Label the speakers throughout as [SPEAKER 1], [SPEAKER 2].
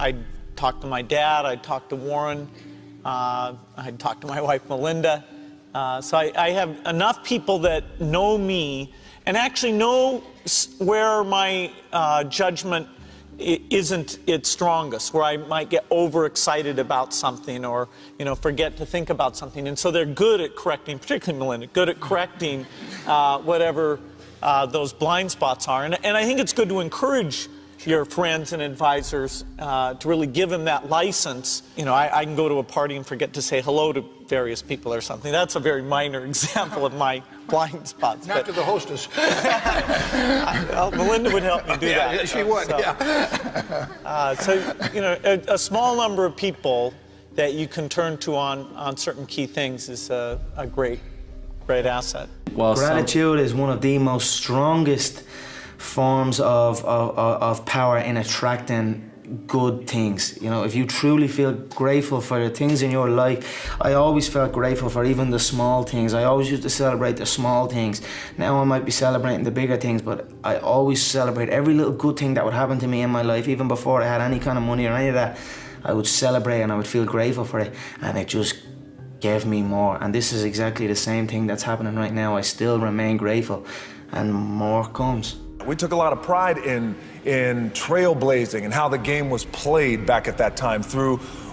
[SPEAKER 1] I'd talk to my dad, I'd talk to Warren, I'd talk to my wife Melinda. So I have enough people that know me and actually know where my judgment isn't its strongest, where I might get overexcited about something or, forget to think about something. And so they're good at correcting, particularly Melinda, good at correcting whatever those blind spots are. And I think it's good to encourage your friends and advisors to really give them that license. I can go to a party and forget to say hello to various people or something. That's a very minor example of my blind spots.
[SPEAKER 2] Not to the hostess.
[SPEAKER 1] Well, Melinda would help me do that.
[SPEAKER 2] Yeah, she would,
[SPEAKER 1] a small number of people that you can turn to on certain key things is a great asset.
[SPEAKER 3] Well, gratitude is one of the most strongest forms of power in attracting good things. If you truly feel grateful for the things in your life, I always felt grateful for even the small things. I always used to celebrate the small things. Now I might be celebrating the bigger things, but I always celebrate every little good thing that would happen to me in my life, even before I had any kind of money or any of that. I would celebrate and I would feel grateful for it, and it just gave me more. And this is exactly the same thing that's happening right now. I still remain grateful, and more comes.
[SPEAKER 4] We took a lot of pride in trailblazing and how the game was played back at that time.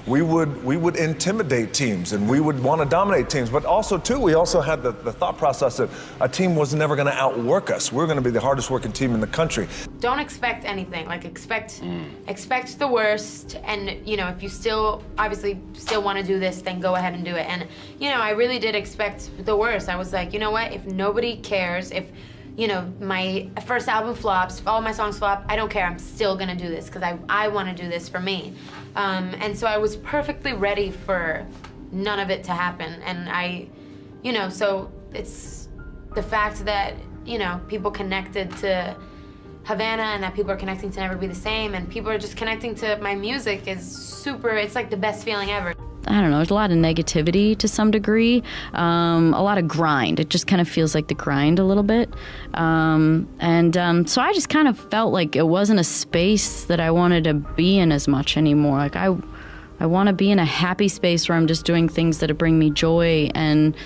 [SPEAKER 4] We would intimidate teams and we would want to dominate teams, but also too we also had the thought process that a team was never going to outwork us. We're going to be the hardest working team in the country.
[SPEAKER 5] Don't expect anything. Like expect the worst, and if you still want to do this, then go ahead and do it. And I really did expect the worst. I was like, you know what? If nobody cares, if my first album flops, if all my songs flop, I don't care. I'm still gonna do this because I want to do this for me. And so I was perfectly ready for none of it to happen. And so it's the fact that, people connected to Havana and that people are connecting to Never Be the Same and people are just connecting to my music is super, it's like the best feeling ever.
[SPEAKER 6] I don't know, there's a lot of negativity to some degree, a lot of grind. It just kind of feels like the grind a little bit. So I just kind of felt like it wasn't a space that I wanted to be in as much anymore. Like I want to be in a happy space where I'm just doing things that bring me joy. And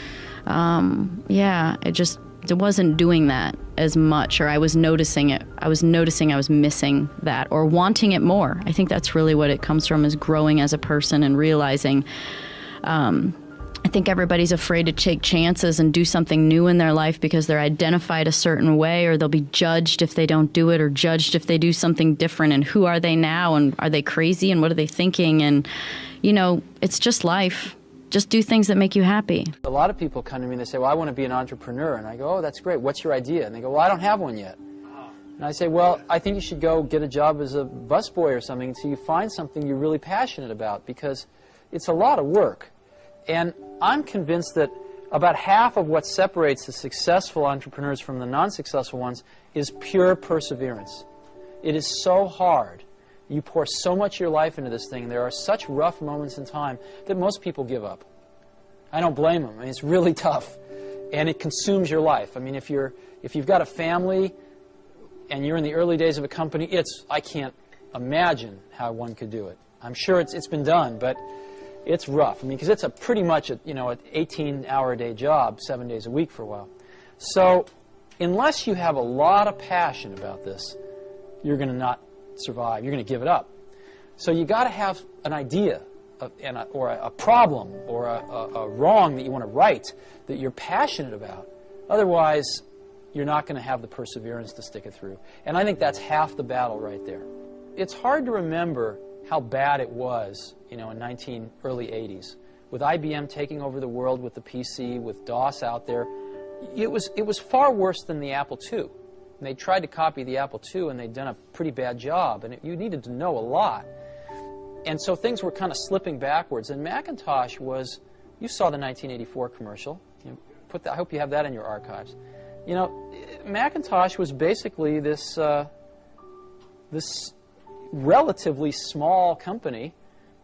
[SPEAKER 6] it wasn't doing that as much, or I was noticing it. I was noticing I was missing that or wanting it more. I think that's really what it comes from, is growing as a person and realizing I think everybody's afraid to take chances and do something new in their life because they're identified a certain way, or they'll be judged if they don't do it, or judged if they do something different. And who are they now? And are they crazy? And what are they thinking? And, it's just life. Just do things that make you happy.
[SPEAKER 7] A lot of people come to me and they say, well, I want to be an entrepreneur. And I go, oh, that's great. What's your idea? And they go, well, I don't have one yet. And I say, well, I think you should go get a job as a busboy or something until you find something you're really passionate about, because it's a lot of work. And I'm convinced that about half of what separates the successful entrepreneurs from the non-successful ones is pure perseverance. It is so hard. You pour so much of your life into this thing. There are such rough moments in time that most people give up. I don't blame them. I mean, it's really tough, and it consumes your life. I mean, if you've got a family and you're in the early days of a company, I can't imagine how one could do it. I'm sure it's been done, but it's rough. I mean, because it's pretty much an 18-hour-a-day job, 7 days a week for a while. So unless you have a lot of passion about this, you're going to not survive. You're going to give it up. So you got to have an idea or a problem or a wrong that you want to right that you're passionate about. Otherwise, you're not going to have the perseverance to stick it through. And I think that's half the battle right there. It's hard to remember how bad it was, in early 80s, with IBM taking over the world with the PC, with DOS out there. It was far worse than the Apple II. And they tried to copy the Apple II, and they'd done a pretty bad job, and you needed to know a lot. And so things were kind of slipping backwards. And Macintosh was, you saw the 1984 commercial. I hope you have that in your archives. Macintosh was basically this relatively small company,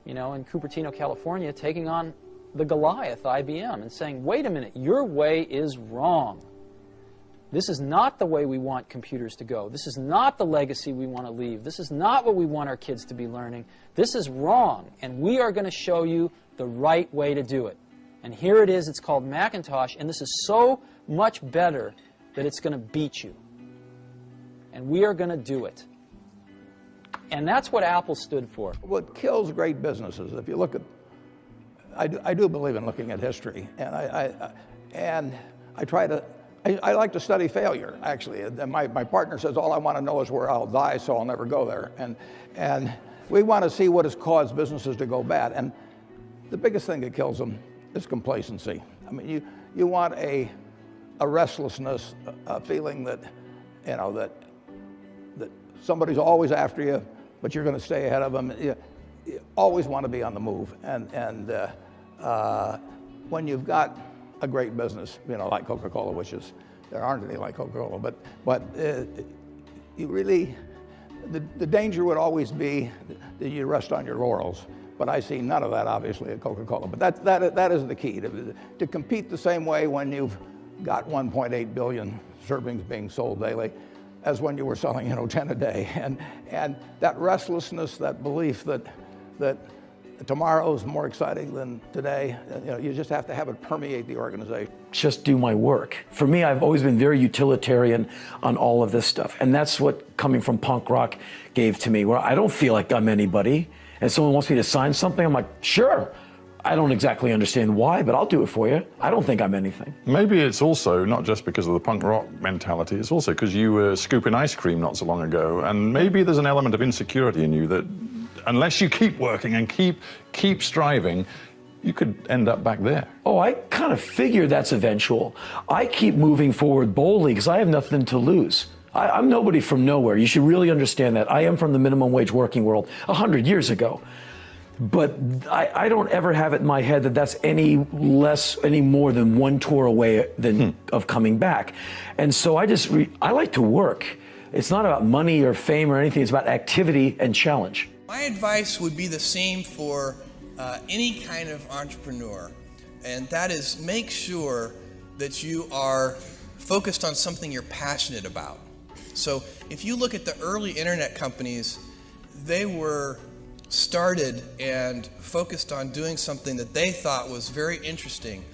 [SPEAKER 7] in Cupertino, California, taking on the Goliath, IBM, and saying, wait a minute, your way is wrong. This is not the way we want computers to go. This is not the legacy we want to leave. This is not what we want our kids to be learning. This is wrong, and we are going to show you the right way to do it. And here it is. It's called Macintosh, and this is so much better that it's going to beat you. And we are going to do it. And that's what Apple stood for.
[SPEAKER 2] What kills great businesses, if you look at, I do believe in looking at history, and I try to, I like to study failure, actually. And my partner says, all I want to know is where I'll die, so I'll never go there. And we want to see what has caused businesses to go bad. And the biggest thing that kills them is complacency. I mean, you want a restlessness, a feeling that, you know, that somebody's always after you, but you're going to stay ahead of them. You always want to be on the move. And when you've got a great business, you know, like Coca-Cola, which is, there aren't any like Coca-Cola, but you really, the danger would always be that you rest on your laurels. But I see none of that, obviously, at Coca-Cola. But that is the key, to compete the same way when you've got 1.8 billion servings being sold daily as when you were selling, 10 a day. And that restlessness, that belief that tomorrow's more exciting than today, you just have to have it permeate the organization.
[SPEAKER 8] Just do my work. For me, I've always been very utilitarian on all of this stuff. And that's what coming from punk rock gave to me, where I don't feel like I'm anybody. And someone wants me to sign something, I'm like, sure. I don't exactly understand why, but I'll do it for you. I don't think I'm anything.
[SPEAKER 9] Maybe it's also not just because of the punk rock mentality, it's also because you were scooping ice cream not so long ago, and maybe there's an element of insecurity in you that unless you keep working and keep striving, you could end up back there.
[SPEAKER 8] Oh, I kind of figure that's eventual. I keep moving forward boldly because I have nothing to lose. I'm nobody from nowhere. You should really understand that. I am from the minimum wage working world 100 years ago. But I don't ever have it in my head that that's any more than one tour away of coming back. And so I like to work. It's not about money or fame or anything. It's about activity and challenge.
[SPEAKER 10] My advice would be the same for any kind of entrepreneur. And that is, make sure that you are focused on something you're passionate about. So if you look at the early internet companies, they were started and focused on doing something that they thought was very interesting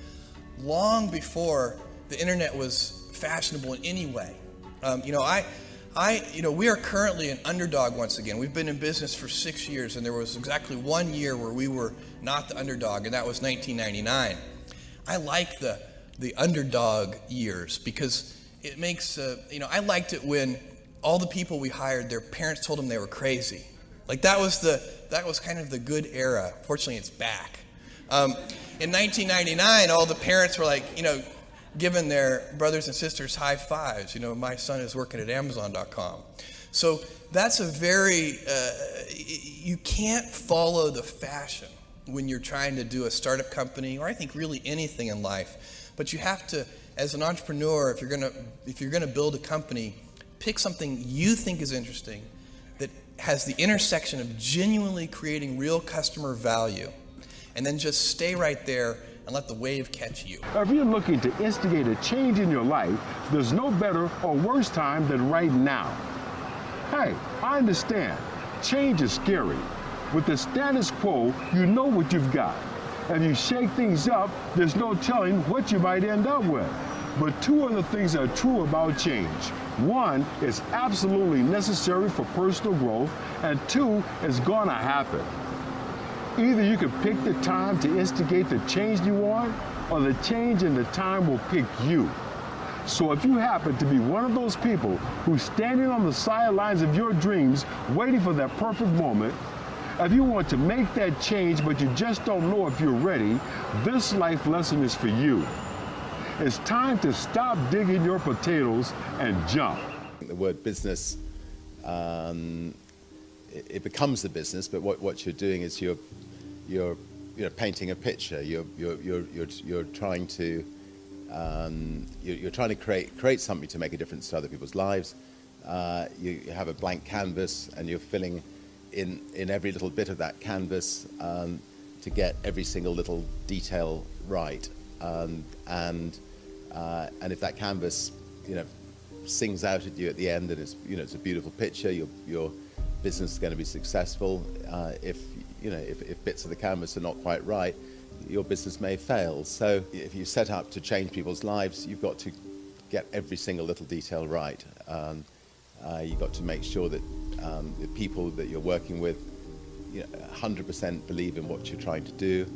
[SPEAKER 10] long before the internet was fashionable in any way. We are currently an underdog once again. We've been in business for 6 years, and there was exactly 1 year where we were not the underdog, and that was 1999. I like the underdog years because it makes, I liked it when all the people we hired, their parents told them they were crazy. Like that was kind of the good era. Fortunately, it's back. In 1999, all the parents were like, giving their brothers and sisters high fives. My son is working at Amazon.com. So that's a very, you can't follow the fashion when you're trying to do a startup company, or I think really anything in life. But you have to, as an entrepreneur, if you're gonna build a company, pick something you think is interesting, that has the intersection of genuinely creating real customer value, and then just stay right there and let the wave catch you.
[SPEAKER 11] If you're looking to instigate a change in your life, there's no better or worse time than right now. Hey, I understand. Change is scary. With the status quo, you know what you've got. If you shake things up, there's no telling what you might end up with. But two other things are true about change. One, it's absolutely necessary for personal growth, and two, it's gonna happen. Either you can pick the time to instigate the change you want, or the change in the time will pick you. So if you happen to be one of those people who's standing on the sidelines of your dreams, waiting for that perfect moment, if you want to make that change but you just don't know if you're ready, this life lesson is for you. It's time to stop digging your potatoes and jump.
[SPEAKER 12] The word business, it becomes a business, but what you're doing is you're painting a picture. You're trying to create something to make a difference to other people's lives. You have a blank canvas, and you're filling in every little bit of that canvas to get every single little detail right. And if that canvas, sings out at you at the end, and it's, you know, it's a beautiful picture. Your business is going to be successful. If bits of the canvas are not quite right, your business may fail. So if you set up to change people's lives, you've got to get every single little detail right. You've got to make sure that the people that you're working with, 100% believe in what you're trying to do,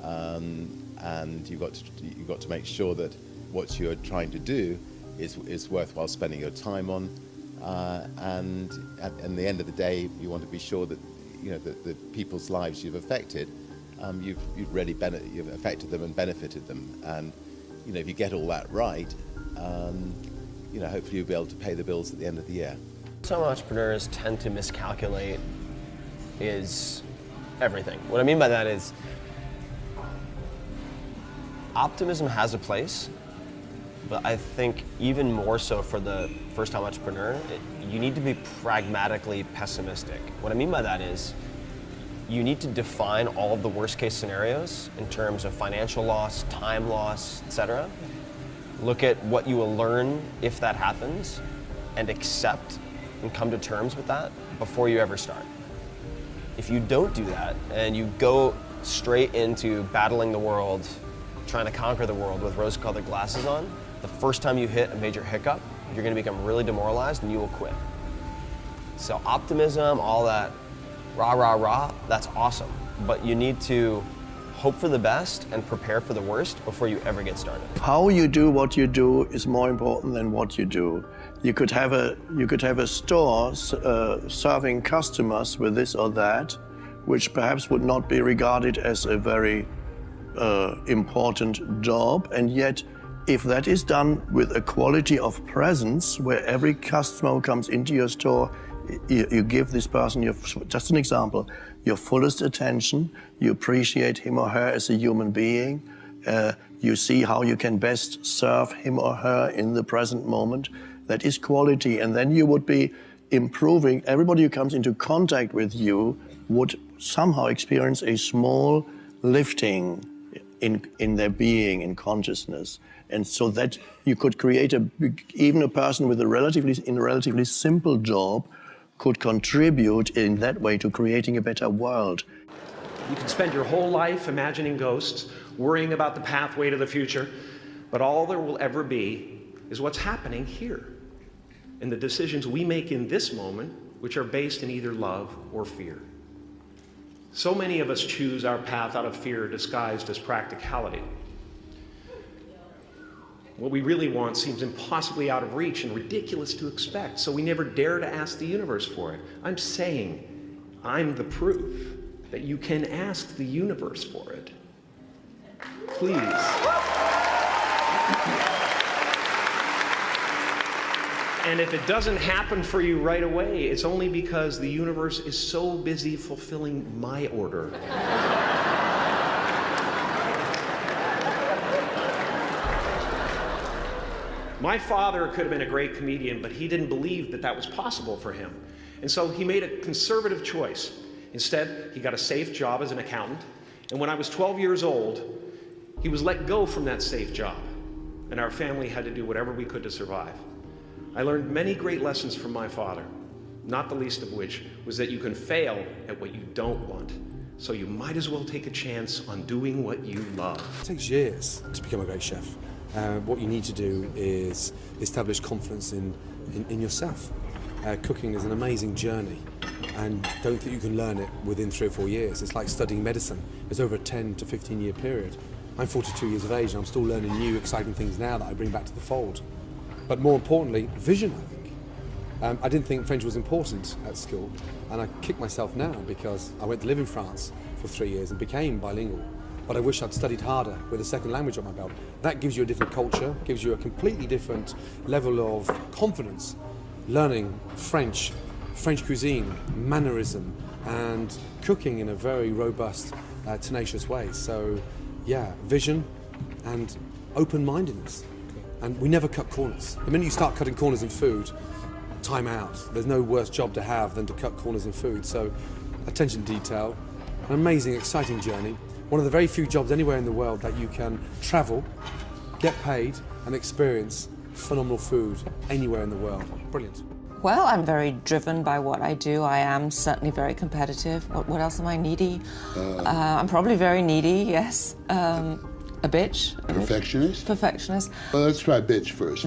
[SPEAKER 12] and you've got to make sure that what you're trying to do is worthwhile spending your time on. And at the end of the day, you want to be sure that the people's lives you've affected, you've really you've affected them and benefited them. And if you get all that right, hopefully you'll be able to pay the bills at the end of the year.
[SPEAKER 13] Some entrepreneurs tend to miscalculate is everything. What I mean by that is optimism has a place, but I think even more so for the first-time entrepreneur, you need to be pragmatically pessimistic. What I mean by that is you need to define all of the worst-case scenarios in terms of financial loss, time loss, etc. Look at what you will learn if that happens and accept and come to terms with that before you ever start. If you don't do that and you go straight into battling the world, trying to conquer the world with rose-colored glasses on, the first time you hit a major hiccup, you're going to become really demoralized and you will quit. So optimism, all that rah, rah, rah, that's awesome. But you need to hope for the best and prepare for the worst before you ever get started.
[SPEAKER 14] How you do what you do is more important than what you do. You could have a store serving customers with this or that, which perhaps would not be regarded as a very important job, and yet if that is done with a quality of presence where every customer who comes into your store, you give this person, just an example, your fullest attention, you appreciate him or her as a human being, you see how you can best serve him or her in the present moment, that is quality. And then you would be improving. Everybody who comes into contact with you would somehow experience a small lifting in their being, in consciousness. And so that you could create even a person with a relatively simple job could contribute in that way to creating a better world.
[SPEAKER 15] You can spend your whole life imagining ghosts, worrying about the pathway to the future, but all there will ever be is what's happening here, and the decisions we make in this moment, which are based in either love or fear. So many of us choose our path out of fear disguised as practicality. What we really want seems impossibly out of reach and ridiculous to expect, so we never dare to ask the universe for it. I'm saying I'm the proof that you can ask the universe for it. Please. And if it doesn't happen for you right away, it's only because the universe is so busy fulfilling my order. My father could have been a great comedian, but he didn't believe that that was possible for him. And so he made a conservative choice. Instead, he got a safe job as an accountant. And when I was 12 years old, he was let go from that safe job. And our family had to do whatever we could to survive. I learned many great lessons from my father, not the least of which was that you can fail at what you don't want. So you might as well take a chance on doing what you love.
[SPEAKER 16] It takes years to become a great chef. What you need to do is establish confidence in yourself. Cooking is an amazing journey, and don't think you can learn it within 3 or 4 years. It's like studying medicine. It's over a 10 to 15 year period. I'm 42 years of age and I'm still learning new, exciting things now that I bring back to the fold. But more importantly, vision, I think. I didn't think French was important at school, and I kick myself now because I went to live in France for 3 years and became bilingual. But I wish I'd studied harder with a second language on my belt. That gives you a different culture, gives you a completely different level of confidence. Learning French cuisine, mannerism, and cooking in a very robust, tenacious way. So, yeah, vision and open-mindedness. And we never cut corners. The minute you start cutting corners in food, time out. There's no worse job to have than to cut corners in food. So, attention to detail, an amazing, exciting journey. One of the very few jobs anywhere in the world that you can travel, get paid, and experience phenomenal food anywhere in the world. Brilliant.
[SPEAKER 17] Well, I'm very driven by what I do. I am certainly very competitive. What else am I? Needy? I'm probably very needy, yes. A bitch.
[SPEAKER 18] Perfectionist?
[SPEAKER 17] Perfectionist.
[SPEAKER 18] Well, let's try bitch first.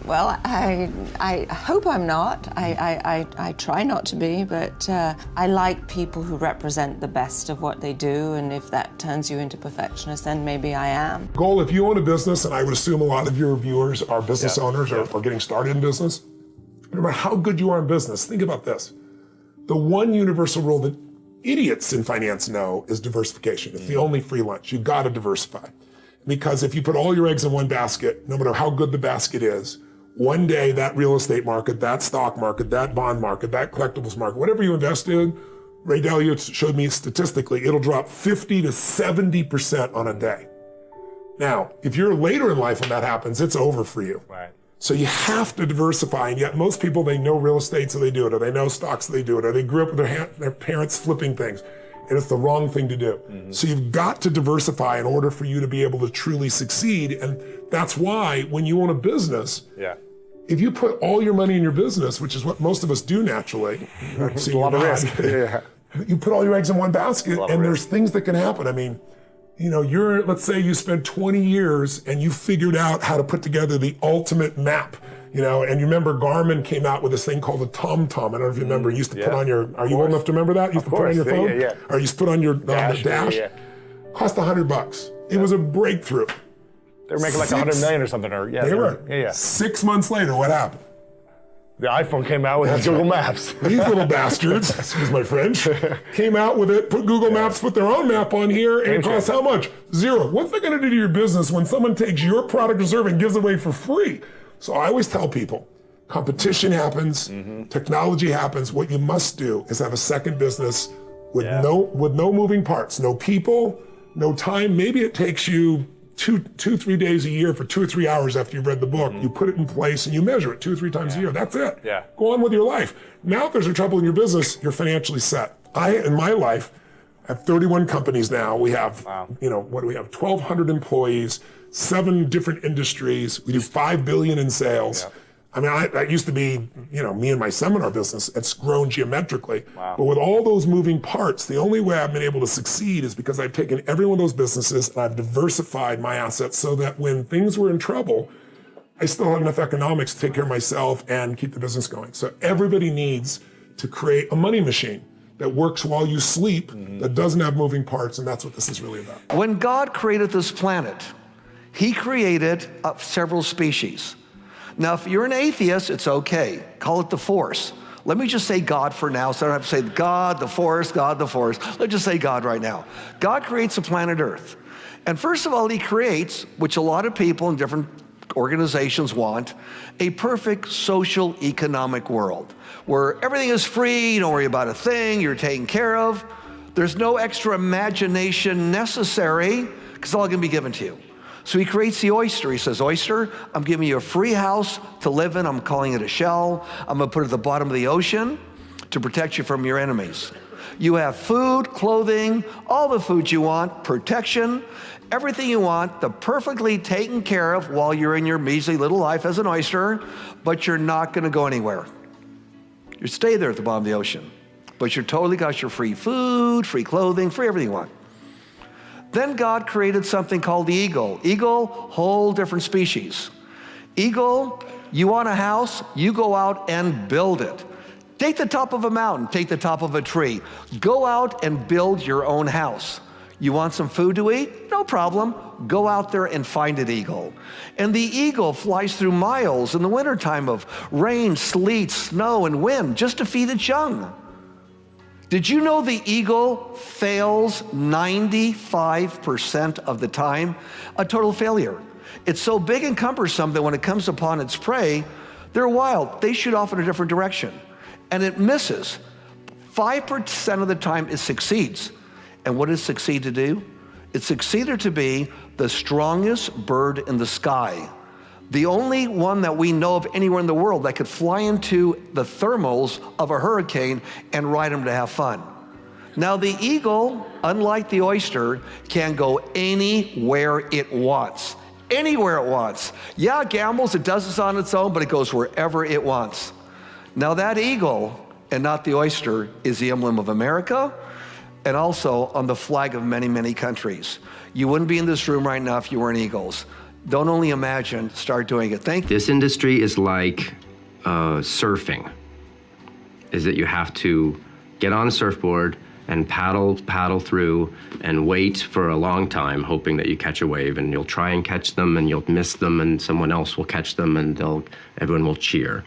[SPEAKER 17] Well, I hope I'm not. I try not to be, but I like people who represent the best of what they do, and if that turns you into perfectionist, then maybe I am.
[SPEAKER 19] Goal, if you own a business, and I would assume a lot of your viewers are business owners or getting started in business, no matter how good you are in business, think about this. The one universal rule that idiots in finance know is diversification. It's the only free lunch. You've got to diversify. Because if you put all your eggs in one basket, no matter how good the basket is, one day that real estate market, that stock market, that bond market, that collectibles market, whatever you invest in, Ray Dalio showed me statistically, it'll drop 50 to 70% on a day. Now, if you're later in life when that happens, it's over for you.
[SPEAKER 20] Right.
[SPEAKER 19] So you have to diversify, and yet most people, they know real estate, so they do it, or they know stocks, so they do it, or they grew up with their parents flipping things, and it's the wrong thing to do. So you've got to diversify in order for you to be able to truly succeed, and that's why when you own a business, if you put all your money in your business, which is what most of us do naturally,
[SPEAKER 20] it's a lot of risk.
[SPEAKER 19] You put all your eggs in one basket, and there's things that can happen. I mean, you know, let's say you spent 20 years and you figured out how to put together the ultimate map, you know, and you remember Garmin came out with this thing called a TomTom. I don't know if you remember, you used to put on your, are you old enough to remember that? You used to put on your phone? Or you used to put on your dash? Cost $100. It was a breakthrough.
[SPEAKER 20] They were making like 100 million or something, or
[SPEAKER 19] They were. 6 months later, what happened?
[SPEAKER 20] The iPhone came out with Google Maps.
[SPEAKER 19] These little bastards, excuse my French, came out with it, put Google Maps, put their own map on here, and it costs how much? $0. What's that gonna do to your business when someone takes your product or service and gives it away for free? So I always tell people, competition happens, technology happens. What you must do is have a second business with no moving parts, no people, no time. Maybe it takes you 3 days a year for 2 or 3 hours after you've read the book. You put it in place and you measure it 2 or 3 times a year. That's it. Go on with your life. Now, if there's a trouble in your business, you're financially set. In my life, I have 31 companies now. We have, you know, what do we have? 1,200 employees, 7 different industries. We do $5 billion in sales. I mean, that used to be, you know, me and my seminar business. It's grown geometrically. But with all those moving parts, the only way I've been able to succeed is because I've taken every one of those businesses and I've diversified my assets so that when things were in trouble, I still had enough economics to take care of myself and keep the business going. So everybody needs to create a money machine that works while you sleep, that doesn't have moving parts, and that's what this is really about.
[SPEAKER 21] When God created this planet, He created several species. Now, if you're an atheist, it's okay. Call it the force. Let me just say God for now, so I don't have to say God, the force, God, the force. Let's just say God right now. God creates the planet Earth. And first of all, He creates, which a lot of people in different organizations want, a perfect social economic world where everything is free, you don't worry about a thing, you're taken care of. There's no extra imagination necessary because it's all going to be given to you. So He creates the oyster. He says, oyster, I'm giving you a free house to live in. I'm calling it a shell. I'm going to put it at the bottom of the ocean to protect you from your enemies. You have food, clothing, all the food you want, protection, everything you want, the perfectly taken care of while you're in your measly little life as an oyster, but you're not going to go anywhere. You stay there at the bottom of the ocean, but you're totally got your free food, free clothing, free everything you want. Then God created something called the eagle. Eagle, whole different species. Eagle, you want a house, you go out and build it. Take the top of a mountain, take the top of a tree. Go out and build your own house. You want some food to eat? No problem. Go out there and find an eagle. And the eagle flies through miles in the wintertime of rain, sleet, snow, and wind just to feed its young. Did you know the eagle fails 95% of the time? A total failure. It's so big and cumbersome that when it comes upon its prey, they're wild. They shoot off in a different direction. And it misses. 5% of the time it succeeds. And what does it succeed to do? It succeeded to be the strongest bird in the sky. The only one that we know of anywhere in the world that could fly into the thermals of a hurricane and ride them to have fun. Now the eagle, unlike the oyster, can go anywhere it wants. anywhere it wants. Yeah, it gambles, it does this on its own, but it goes wherever it wants. Now that eagle, and not the oyster, is the emblem of America, and also on the flag of many, many countries. You wouldn't be in this room right now if you weren't eagles. Don't only imagine, start doing it. Thank you.
[SPEAKER 1] This industry is like surfing, is that you have to get on a surfboard and paddle through and wait for a long time, hoping that you catch a wave, and you'll try and catch them and you'll miss them and someone else will catch them and everyone will cheer.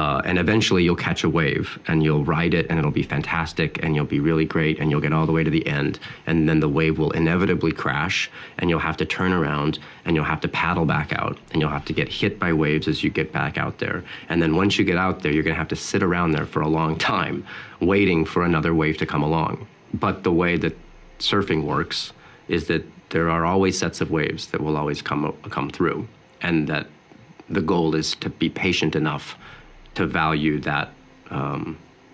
[SPEAKER 1] And eventually you'll catch a wave and you'll ride it and it'll be fantastic and you'll be really great and you'll get all the way to the end, and then the wave will inevitably crash and you'll have to turn around and you'll have to paddle back out and you'll have to get hit by waves as you get back out there. And then once you get out there, you're gonna have to sit around there for a long time waiting for another wave to come along. But the way that surfing works is that there are always sets of waves that will always come through, and that the goal is to be patient enough to value that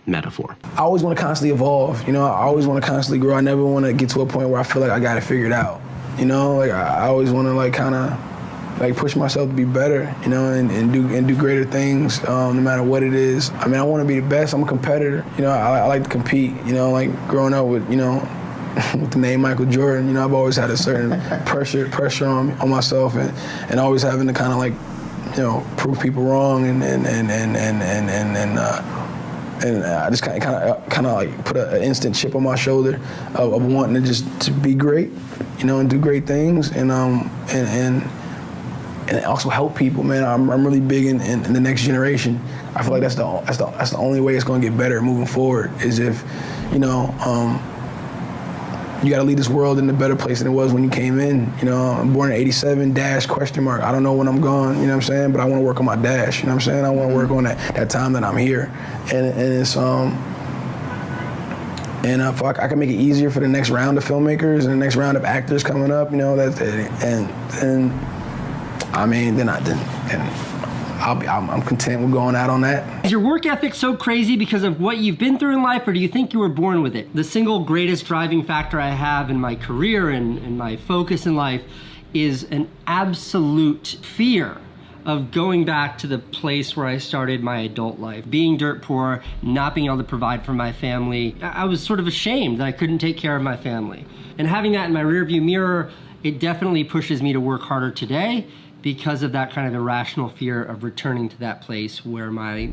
[SPEAKER 1] metaphor.
[SPEAKER 22] I always want to constantly evolve, you know, I always want to constantly grow. I never want to get to a point where I feel like I got it figured out, you know, like I always want to like kind of like push myself to be better, you know, and do greater things, no matter what it is. I mean, I want to be the best. I'm a competitor, you know, I like to compete, you know, like growing up with, you know, with the name Michael Jordan, you know, I've always had a certain pressure on myself and always having to kind of like, you know, prove people wrong, and I just kind of like put an instant chip on my shoulder of wanting to be great, you know, and do great things, and also help people, man. I'm really big in the next generation. I feel like that's the only way it's going to get better moving forward, is if, you know, you got to leave this world in a better place than it was when you came in. You know, I'm born in '87, dash, question mark. I don't know when I'm gone, you know what I'm saying? But I want to work on my dash, you know what I'm saying? I want to work on that time that I'm here. And it's, if I can make it easier for the next round of filmmakers and the next round of actors coming up, you know, I'm content with going out on that.
[SPEAKER 23] Is your work ethic so crazy because of what you've been through in life, or do you think you were born with it? The single greatest driving factor I have in my career and my focus in life is an absolute fear of going back to the place where I started my adult life. Being dirt poor, not being able to provide for my family. I was sort of ashamed that I couldn't take care of my family. And having that in my rearview mirror, it definitely pushes me to work harder today, because of that kind of irrational fear of returning to that place where my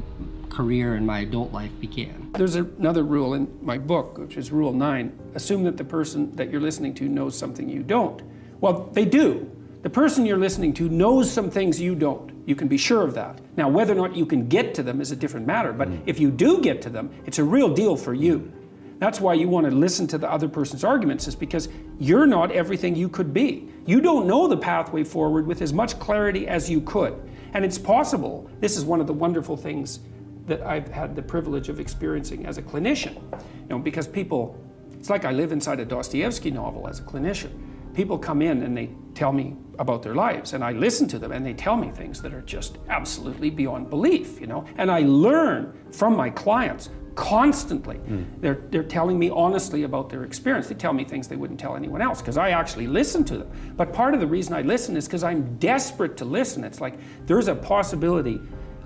[SPEAKER 23] career and my adult life began.
[SPEAKER 24] There's another rule in my book, which is Rule 9. Assume that the person that you're listening to knows something you don't. Well, they do. The person you're listening to knows some things you don't. You can be sure of that. Now, whether or not you can get to them is a different matter, but if you do get to them, it's a real deal for you. That's why you want to listen to the other person's arguments, is because you're not everything you could be. You don't know the pathway forward with as much clarity as you could. And it's possible. This is one of the wonderful things that I've had the privilege of experiencing as a clinician. You know, because people, it's like I live inside a Dostoevsky novel as a clinician. People come in and they tell me about their lives, and I listen to them and they tell me things that are just absolutely beyond belief, you know? And I learn from my clients constantly. They're telling me honestly about their experience. They tell me things they wouldn't tell anyone else because I actually listen to them. But part of the reason I listen is because I'm desperate to listen. It's like there's a possibility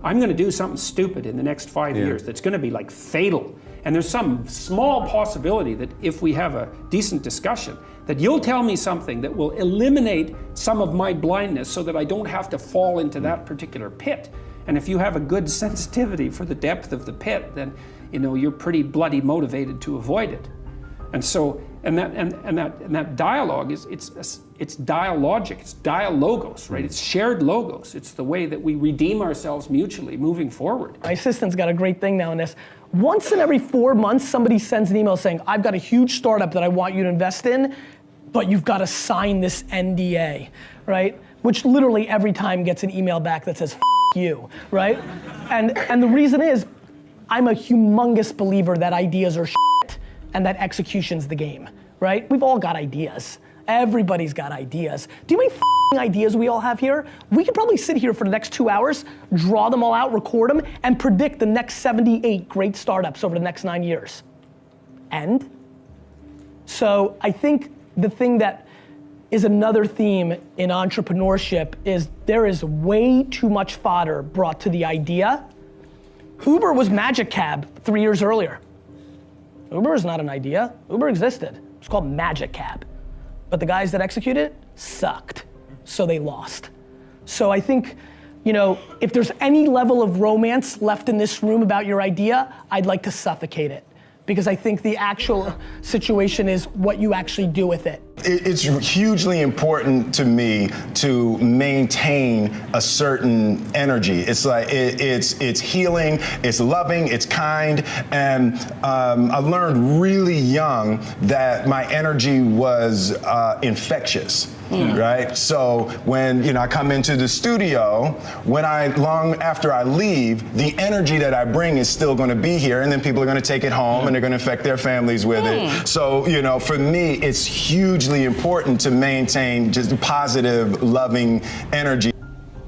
[SPEAKER 24] I'm going to do something stupid in the next 5 years that's going to be like fatal. And there's some small possibility that if we have a decent discussion, that you'll tell me something that will eliminate some of my blindness so that I don't have to fall into that particular pit. And if you have a good sensitivity for the depth of the pit, then you know you're pretty bloody motivated to avoid it. And so, and that dialogue is it's dialogic, it's dialogos, right? It's shared logos. It's the way that we redeem ourselves mutually moving forward.
[SPEAKER 25] My assistant's got a great thing now in this. Once in every 4 months, somebody sends an email saying, I've got a huge startup that I want you to invest in, but you've got to sign this NDA, right? Which literally every time gets an email back that says, F you, right? And the reason is, I'm a humongous believer that ideas are shit and that execution's the game, right? We've all got ideas. Everybody's got ideas. Do you know how many ideas we all have here? We could probably sit here for the next 2 hours, draw them all out, record them, and predict the next 78 great startups over the next 9 years. And so I think the thing that is another theme in entrepreneurship, is there is way too much fodder brought to the idea. Uber was Magic Cab 3 years earlier. Uber is not an idea. Uber existed. It's called Magic Cab. But the guys that executed it sucked, so they lost. So I think, you know, if there's any level of romance left in this room about your idea, I'd like to suffocate it. Because I think the actual situation is what you actually do with it.
[SPEAKER 3] It's hugely important to me to maintain a certain energy. It's like it's healing, it's loving, it's kind, and I learned really young that my energy was infectious. Right? So when I come into the studio, long after I leave, the energy that I bring is still going to be here, and then people are going to take it home and they're going to affect their families with it. So for me, it's hugely important to maintain just positive, loving energy.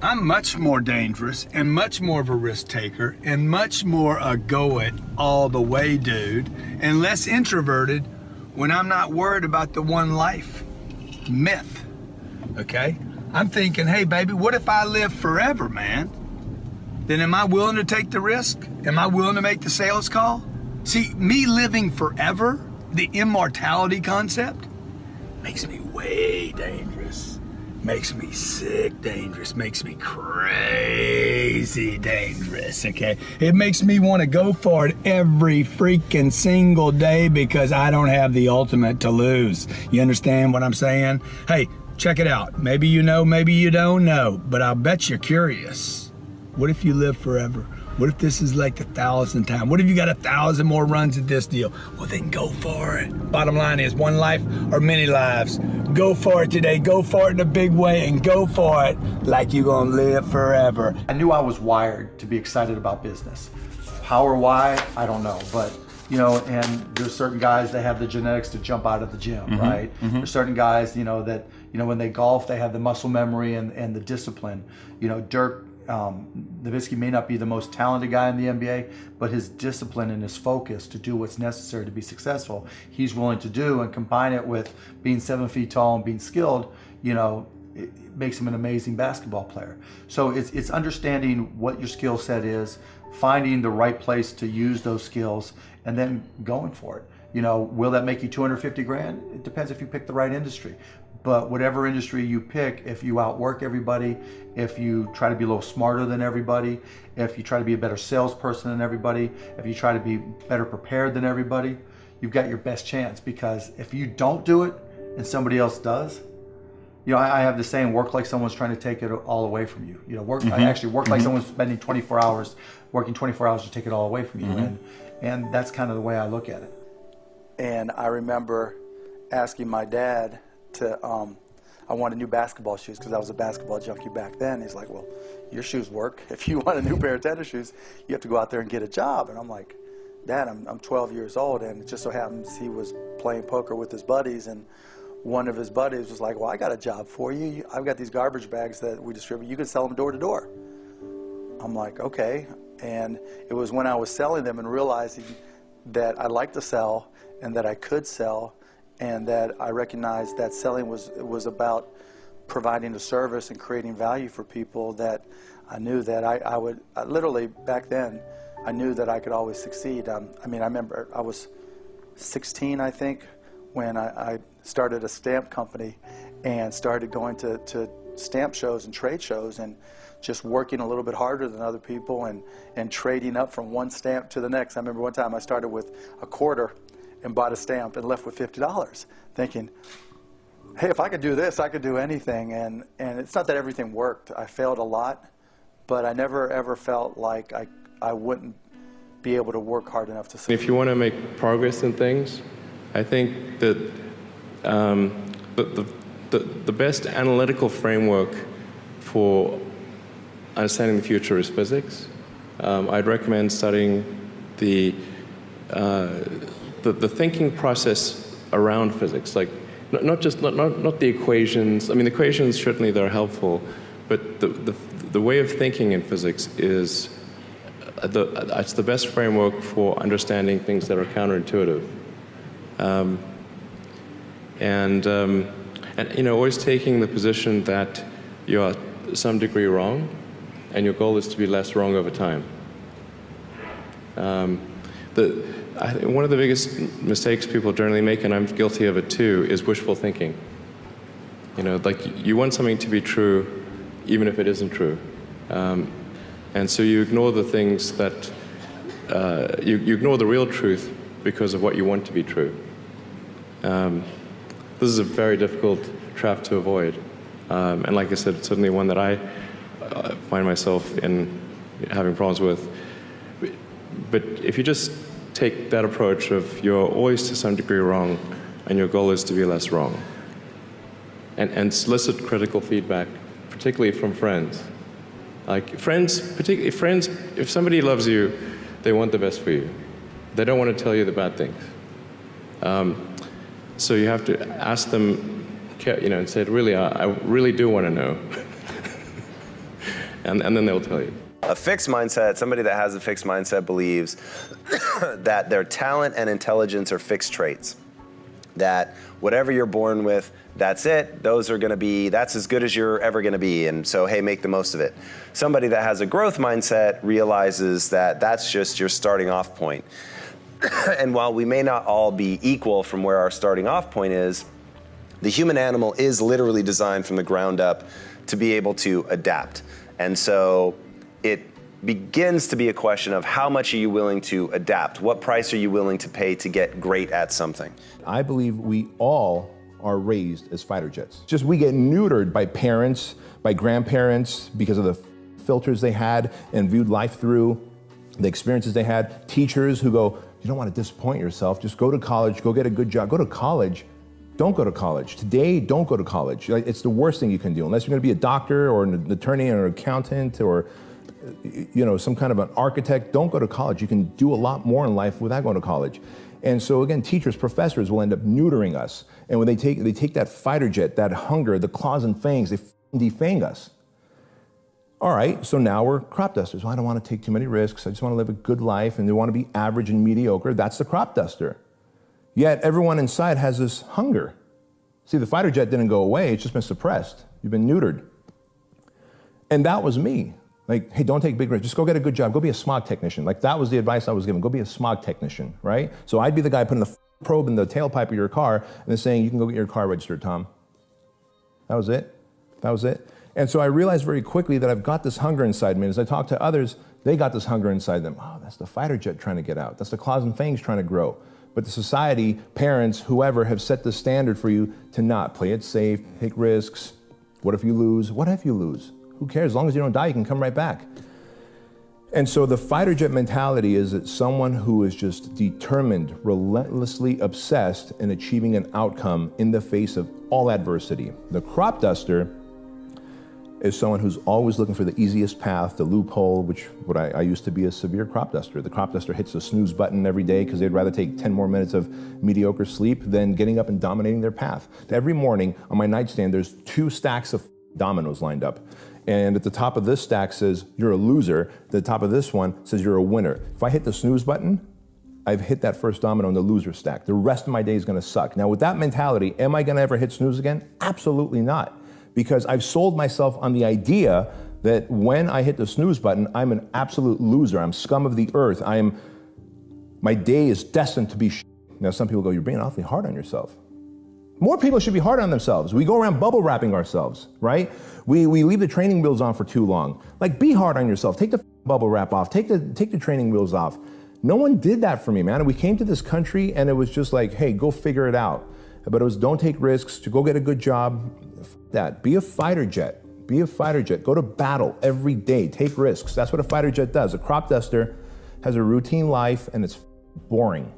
[SPEAKER 4] I'm much more dangerous and much more of a risk taker and much more a go it all the way dude and less introverted when I'm not worried about the one life myth. Okay? I'm thinking, hey baby, what if I live forever, man? Then am I willing to take the risk? Am I willing to make the sales call? See, me living forever, the immortality concept, makes me way dangerous. Makes me sick dangerous. Makes me crazy dangerous, okay? It makes me want to go for it every freaking single day because I don't have the ultimate to lose. You understand what I'm saying? Hey, check it out. Maybe you know, maybe you don't know, but I'll bet you're curious. What if you live forever? What if this is like the 1,000th time? What if you got 1,000 more runs at this deal? Well, then go for it. Bottom line is one life or many lives. Go for it today. Go for it in a big way and go for it like you're gonna live forever.
[SPEAKER 5] I knew I was wired to be excited about business. How or why, I don't know, but and there's certain guys that have the genetics to jump out of the gym, right? There's certain guys, that, when they golf, they have the muscle memory and the discipline. Dirk Nowitzki may not be the most talented guy in the NBA, but his discipline and his focus to do what's necessary to be successful, he's willing to do, and combine it with being 7 feet tall and being skilled, it makes him an amazing basketball player. So it's understanding what your skill set is, finding the right place to use those skills, and then going for it. Will that make you 250 grand? It depends if you pick the right industry. But whatever industry you pick, if you outwork everybody, if you try to be a little smarter than everybody, if you try to be a better salesperson than everybody, if you try to be better prepared than everybody, you've got your best chance. Because if you don't do it and somebody else does, I have the saying, work like someone's trying to take it all away from you. I actually work like someone's spending 24 hours, working 24 hours to take it all away from you. And that's kind of the way I look at it.
[SPEAKER 21] And I remember asking my dad I wanted new basketball shoes because I was a basketball junkie back then. He's like, well, your shoes work. If you want a new pair of tennis shoes, you have to go out there and get a job. And I'm like, Dad, I'm 12 years old, and it just so happens he was playing poker with his buddies, and one of his buddies was like, well, I got a job for you. I've got these garbage bags that we distribute. You can sell them door to door. I'm like, okay. And it was when I was selling them and realizing that I liked to sell and that I could sell, and that I recognized that selling was about providing a service and creating value for people, that I knew that I would literally back then, I knew that I could always succeed. I remember I was 16, I think, when I started a stamp company and started going to stamp shows and trade shows and just working a little bit harder than other people and trading up from one stamp to the next. I remember one time I started with a quarter and bought a stamp and left with $50, thinking, hey, if I could do this, I could do anything. And it's not that everything worked. I failed a lot, but I never ever felt like I wouldn't be able to work hard enough to succeed.
[SPEAKER 6] If you want to make progress in things, I think that the best analytical framework for understanding the future is physics. I'd recommend studying the thinking process around physics, like not the equations. I mean, the equations certainly they're helpful, but the way of thinking in physics is it's the best framework for understanding things that are counterintuitive. And And, always taking the position that you are to some degree wrong, and your goal is to be less wrong over time. I think one of the biggest mistakes people generally make, and I'm guilty of it too, is wishful thinking. Like you want something to be true, even if it isn't true. And so you ignore the things that, you ignore the real truth because of what you want to be true. This is a very difficult trap to avoid. And like I said, it's certainly one that I find myself in having problems with. But if you just take that approach of you're always to some degree wrong, and your goal is to be less wrong, and solicit critical feedback, particularly from friends. Like particularly friends, if somebody loves you, they want the best for you. They don't want to tell you the bad things. So you have to ask them, and say, really, I really do want to know. and then they'll tell you.
[SPEAKER 2] A fixed mindset, somebody that has a fixed mindset believes that their talent and intelligence are fixed traits. That whatever you're born with, that's it. That's as good as you're ever gonna be. And so, hey, make the most of it. Somebody that has a growth mindset realizes that that's just your starting off point. And while we may not all be equal from where our starting off point is, the human animal is literally designed from the ground up to be able to adapt. And so it begins to be a question of how much are you willing to adapt? What price are you willing to pay to get great at something?
[SPEAKER 7] I believe we all are raised as fighter jets. Just we get neutered by parents, by grandparents, because of the filters they had and viewed life through, the experiences they had. Teachers who go, you don't want to disappoint yourself, just go to college, go get a good job. Go to college. Don't go to college. Today, don't go to college. It's the worst thing you can do, unless you're going to be a doctor or an attorney or an accountant or some kind of an architect. Don't go to college. You can do a lot more in life without going to college. And so again, teachers, professors will end up neutering us. And when they take that fighter jet, that hunger, the claws and fangs, they defang us. All right, so now we're crop dusters. Well, I don't want to take too many risks. I just want to live a good life, and they want to be average and mediocre. That's the crop duster. Yet everyone inside has this hunger. See, the fighter jet didn't go away. It's just been suppressed. You've been neutered. And that was me. Like, hey, don't take big risks. Just go get a good job. Go be a smog technician. Like, that was the advice I was given. Go be a smog technician, right? So I'd be the guy putting the probe in the tailpipe of your car and then saying, you can go get your car registered, Tom. That was it. That was it. And so I realized very quickly that I've got this hunger inside me. And as I talk to others, they got this hunger inside them. Oh, that's the fighter jet trying to get out. That's the claws and fangs trying to grow. But the society, parents, whoever, have set the standard for you to not play it safe, take risks. What if you lose? What if you lose? Who cares? As long as you don't die, you can come right back. And so the fighter jet mentality is that someone who is just determined, relentlessly obsessed in achieving an outcome in the face of all adversity. The crop duster is someone who's always looking for the easiest path, the loophole, I used to be a severe crop duster. The crop duster hits the snooze button every day because they'd rather take 10 more minutes of mediocre sleep than getting up and dominating their path. Every morning on my nightstand, there's 2 stacks of dominoes lined up. And at the top of this stack says, you're a loser. The top of this one says, you're a winner. If I hit the snooze button, I've hit that first domino in the loser stack. The rest of my day is gonna suck. Now with that mentality, am I gonna ever hit snooze again? Absolutely not. Because I've sold myself on the idea that when I hit the snooze button, I'm an absolute loser. I'm scum of the earth. My day is destined to be shit. Now some people go, you're being awfully hard on yourself. More people should be hard on themselves. We go around bubble wrapping ourselves, right? We leave the training wheels on for too long. Like, be hard on yourself. Take the bubble wrap off. Take the training wheels off. No one did that for me, man. We came to this country and it was just like, hey, go figure it out. But it was don't take risks, to go get a good job. That. Be a fighter jet. Be a fighter jet. Go to battle every day. Take risks. That's what a fighter jet does. A crop duster has a routine life and it's boring.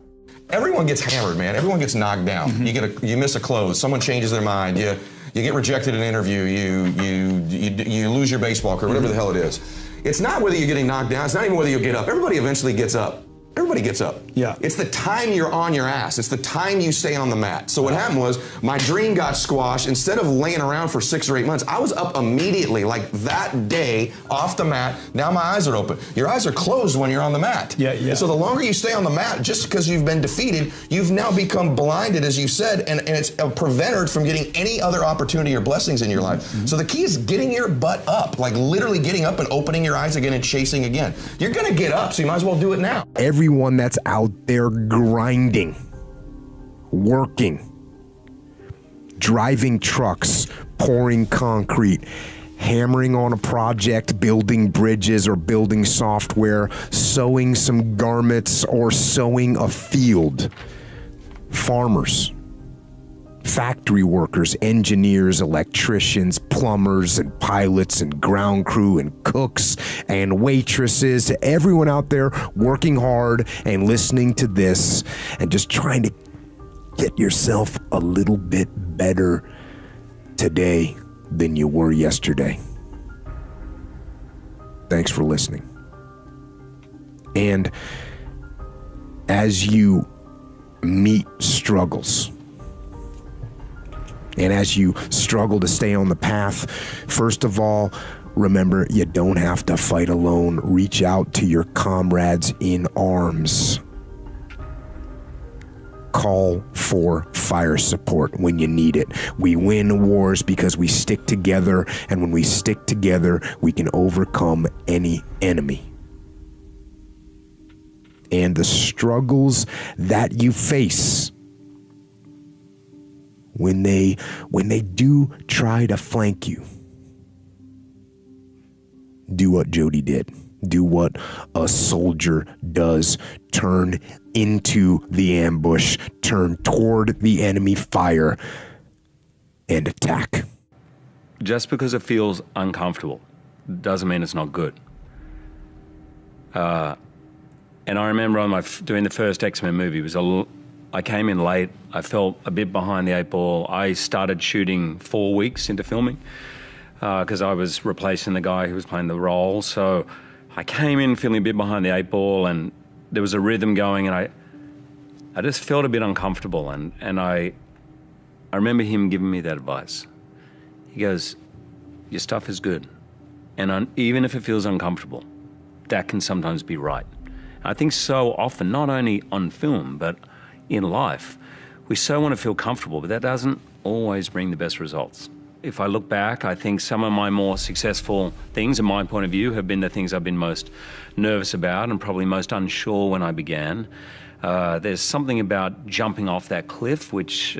[SPEAKER 8] Everyone gets hammered, man. Everyone gets knocked down. Mm-hmm. You miss a close. Someone changes their mind. You get rejected in an interview. You lose your baseball career, whatever the hell it is. It's not whether you're getting knocked down. It's not even whether you'll get up. Everybody eventually gets up. Everybody gets up.
[SPEAKER 5] Yeah.
[SPEAKER 8] It's the time you're on your ass. It's the time you stay on the mat. So what happened was my dream got squashed. Instead of laying around for 6 or 8 months, I was up immediately, like that day, off the mat. Now my eyes are open. Your eyes are closed when you're on the mat.
[SPEAKER 5] Yeah.
[SPEAKER 8] And so the longer you stay on the mat, just because you've been defeated, you've now become blinded, as you said, and it's prevented from getting any other opportunity or blessings in your life. So the key is getting your butt up, like literally getting up and opening your eyes again and chasing again. You're gonna get up, so you might as well do it now.
[SPEAKER 9] Everyone that's out there grinding, working, driving trucks, pouring concrete, hammering on a project, building bridges or building software, sewing some garments or sowing a field. Farmers, factory workers, engineers, electricians, plumbers, and pilots, and ground crew, and cooks, and waitresses, everyone out there working hard and listening to this and just trying to get yourself a little bit better today than you were yesterday. Thanks for listening. And as you meet struggles, and as you struggle to stay on the path, first of all, remember, you don't have to fight alone. Reach out to your comrades in arms. Call for fire support when you need it. We win wars because we stick together, and when we stick together, we can overcome any enemy. And the struggles that you face when they do try to flank you, do what Jody did. Do what a soldier does. Turn into the ambush. Turn toward the enemy fire and attack.
[SPEAKER 10] Just because it feels uncomfortable doesn't mean it's not good. And I remember on doing the first X-Men movie, I came in late. I felt a bit behind the 8 ball. I started shooting 4 weeks into filming because I was replacing the guy who was playing the role. So I came in feeling a bit behind the 8 ball, and there was a rhythm going, and I just felt a bit uncomfortable. And I remember him giving me that advice. He goes, your stuff is good. And even if it feels uncomfortable, that can sometimes be right. I think so often, not only on film, but in life, we so want to feel comfortable, but that doesn't always bring the best results. If I look back, I think some of my more successful things, in my point of view, have been the things I've been most nervous about and probably most unsure when I began. There's something about jumping off that cliff, which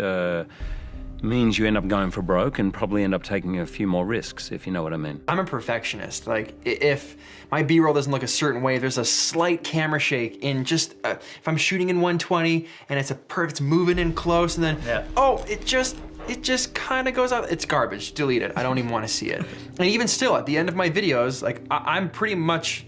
[SPEAKER 10] means you end up going for broke and probably end up taking a few more risks, if you know what I mean.
[SPEAKER 11] I'm a perfectionist. Like, if my B-roll doesn't look a certain way, there's a slight camera shake in just, if I'm shooting in 120 and it's moving in close and then, oh, it just kind of goes out. It's garbage, delete it. I don't even want to see it. And even still, at the end of my videos, like, I'm pretty much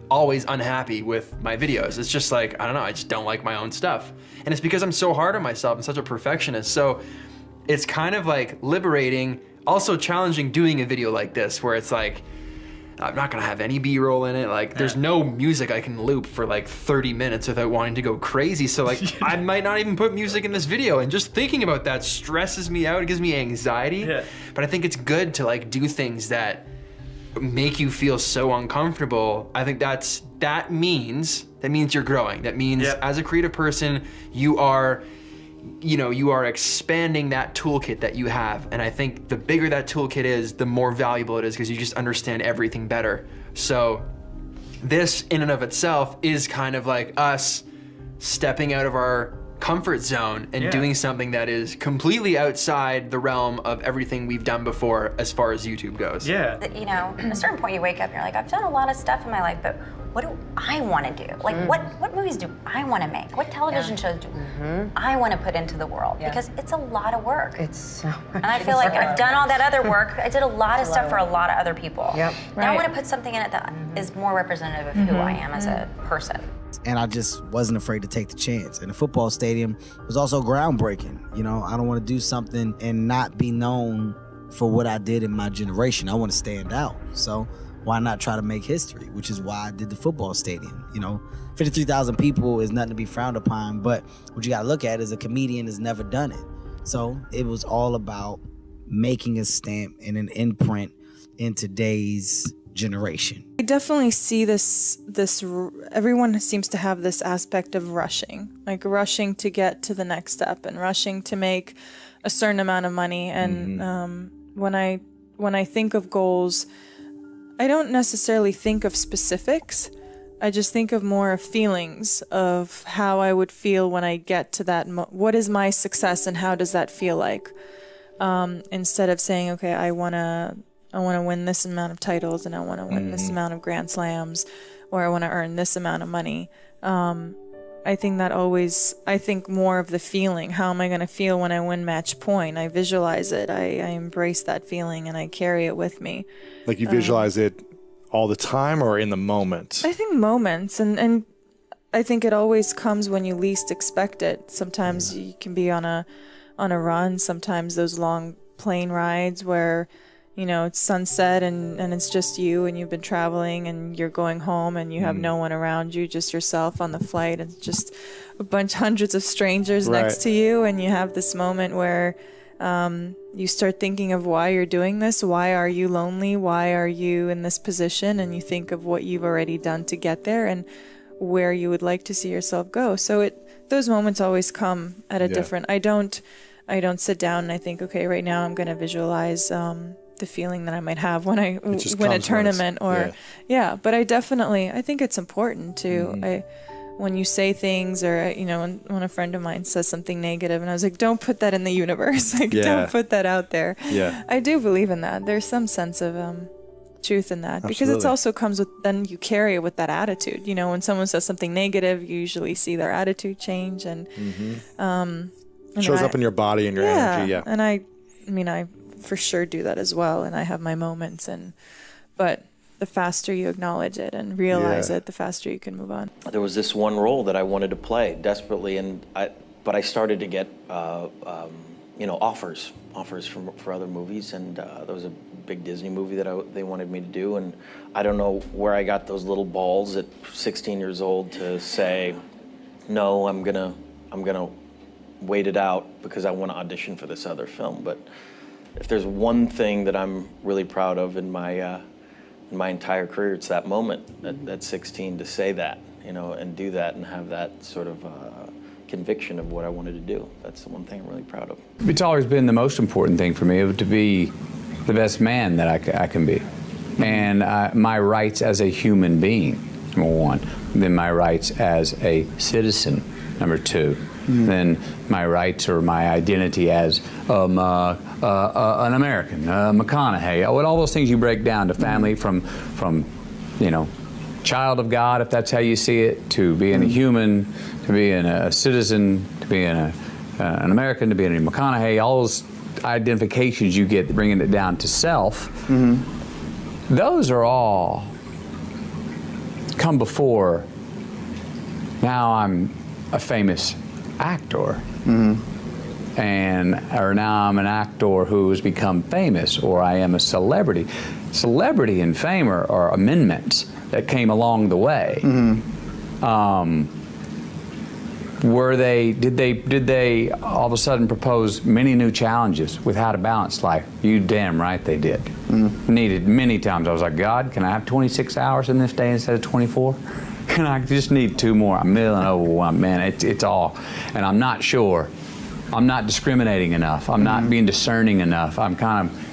[SPEAKER 11] always unhappy with my videos. It's just like, I don't know, I just don't like my own stuff. And it's because I'm so hard on myself and such a perfectionist. So it's kind of like liberating, also challenging doing a video like this where it's like, I'm not gonna have any B-roll in it. Like, there's no music I can loop for like 30 minutes without wanting to go crazy. So like, I might not even put music in this video, and just thinking about that stresses me out. It gives me anxiety. But I think it's good to like do things that make you feel so uncomfortable. I think that means you're growing. That means as a creative person, you are expanding that toolkit that you have. And I think the bigger that toolkit is, the more valuable it is because you just understand everything better. So this in and of itself is kind of like us stepping out of our comfort zone and doing something that is completely outside the realm of everything we've done before as far as YouTube goes.
[SPEAKER 12] At a certain point you wake up and you're like, I've done a lot of stuff in my life, but what do I want to do? Like, what movies do I want to make? What television shows do I want to put into the world? Because it's a lot of work.
[SPEAKER 17] It's so much.
[SPEAKER 12] And I feel like I've done all that other work. I did a lot of stuff for a lot of other people. Now I want to put something in it that is more representative of who I am as a person.
[SPEAKER 13] And I just wasn't afraid to take the chance. And the football stadium was also groundbreaking. You know, I don't want to do something and not be known for what I did in my generation. I want to stand out. So why not try to make history? Which is why I did the football stadium. 53,000 people is nothing to be frowned upon, but what you gotta look at is a comedian has never done it. So it was all about making a stamp and an imprint in today's generation.
[SPEAKER 14] I definitely see this everyone seems to have this aspect of rushing, like rushing to get to the next step and rushing to make a certain amount of money. And when I think of goals, I don't necessarily think of specifics. I just think of more of feelings of how I would feel when I get to that. What is my success and how does that feel like? Instead of saying, okay, I want to win this amount of titles and I want to win this amount of Grand Slams, or I want to earn this amount of money. I think more of the feeling. How am I going to feel when I win match point? I visualize it. I embrace that feeling and I carry it with me.
[SPEAKER 15] Like you visualize it all the time or in the moment?
[SPEAKER 14] I think moments, and I think it always comes when you least expect it. Sometimes you can be on a run. Sometimes those long plane rides where it's sunset and it's just you and you've been traveling and you're going home and you have no one around you, just yourself on the flight, and just hundreds of strangers next to you, and you have this moment where you start thinking of why you're doing this. Why are you lonely? Why are you in this position? And you think of what you've already done to get there and where you would like to see yourself go. So those moments always come at a different. I don't sit down and I think, okay, right now I'm going to visualize the feeling that I might have when I win a tournament but I think it's important to, when you say things or, when a friend of mine says something negative and I was like, don't put that in the universe. Don't put that out there. Yeah. I do believe in that. There's some sense of truth in that. Because it also comes with, then you carry it with that attitude. When someone says something negative, you usually see their attitude change and
[SPEAKER 15] it shows up in your body and your energy. Yeah.
[SPEAKER 14] And I for sure do that as well, and I have my moments, but the faster you acknowledge it and realize it, the faster you can move on.
[SPEAKER 16] There was this one role that I wanted to play desperately, but I started to get offers for other movies, and there was a big Disney movie that they wanted me to do, and I don't know where I got those little balls at 16 years old to say, no, I'm gonna wait it out because I want to audition for this other film. But if there's one thing that I'm really proud of in my entire career, it's that moment at 16 to say that, and do that and have that sort of conviction of what I wanted to do. That's the one thing I'm really proud of.
[SPEAKER 18] It's always been the most important thing for me to be the best man that I can be. And my rights as a human being, number one. Then my rights as a citizen, number two. Then my rights or my identity as an American, McConaughey, all those things you break down to family from child of God, if that's how you see it, to being a human, to being a citizen, to being an American, to being a McConaughey, all those identifications you get, bringing it down to self, those are all come before now I'm a famous actor, or now I'm an actor who has become famous, or I am a celebrity. Celebrity and fame are amendments that came along the way. Did they all of a sudden propose many new challenges with how to balance life? You damn right they did. Needed many times. I was like, God, can I have 26 hours in this day instead of 24? And I just need 2 more. I'm feeling overwhelmed, man. It's all, and I'm not sure. I'm not discriminating enough. I'm not being discerning enough. I'm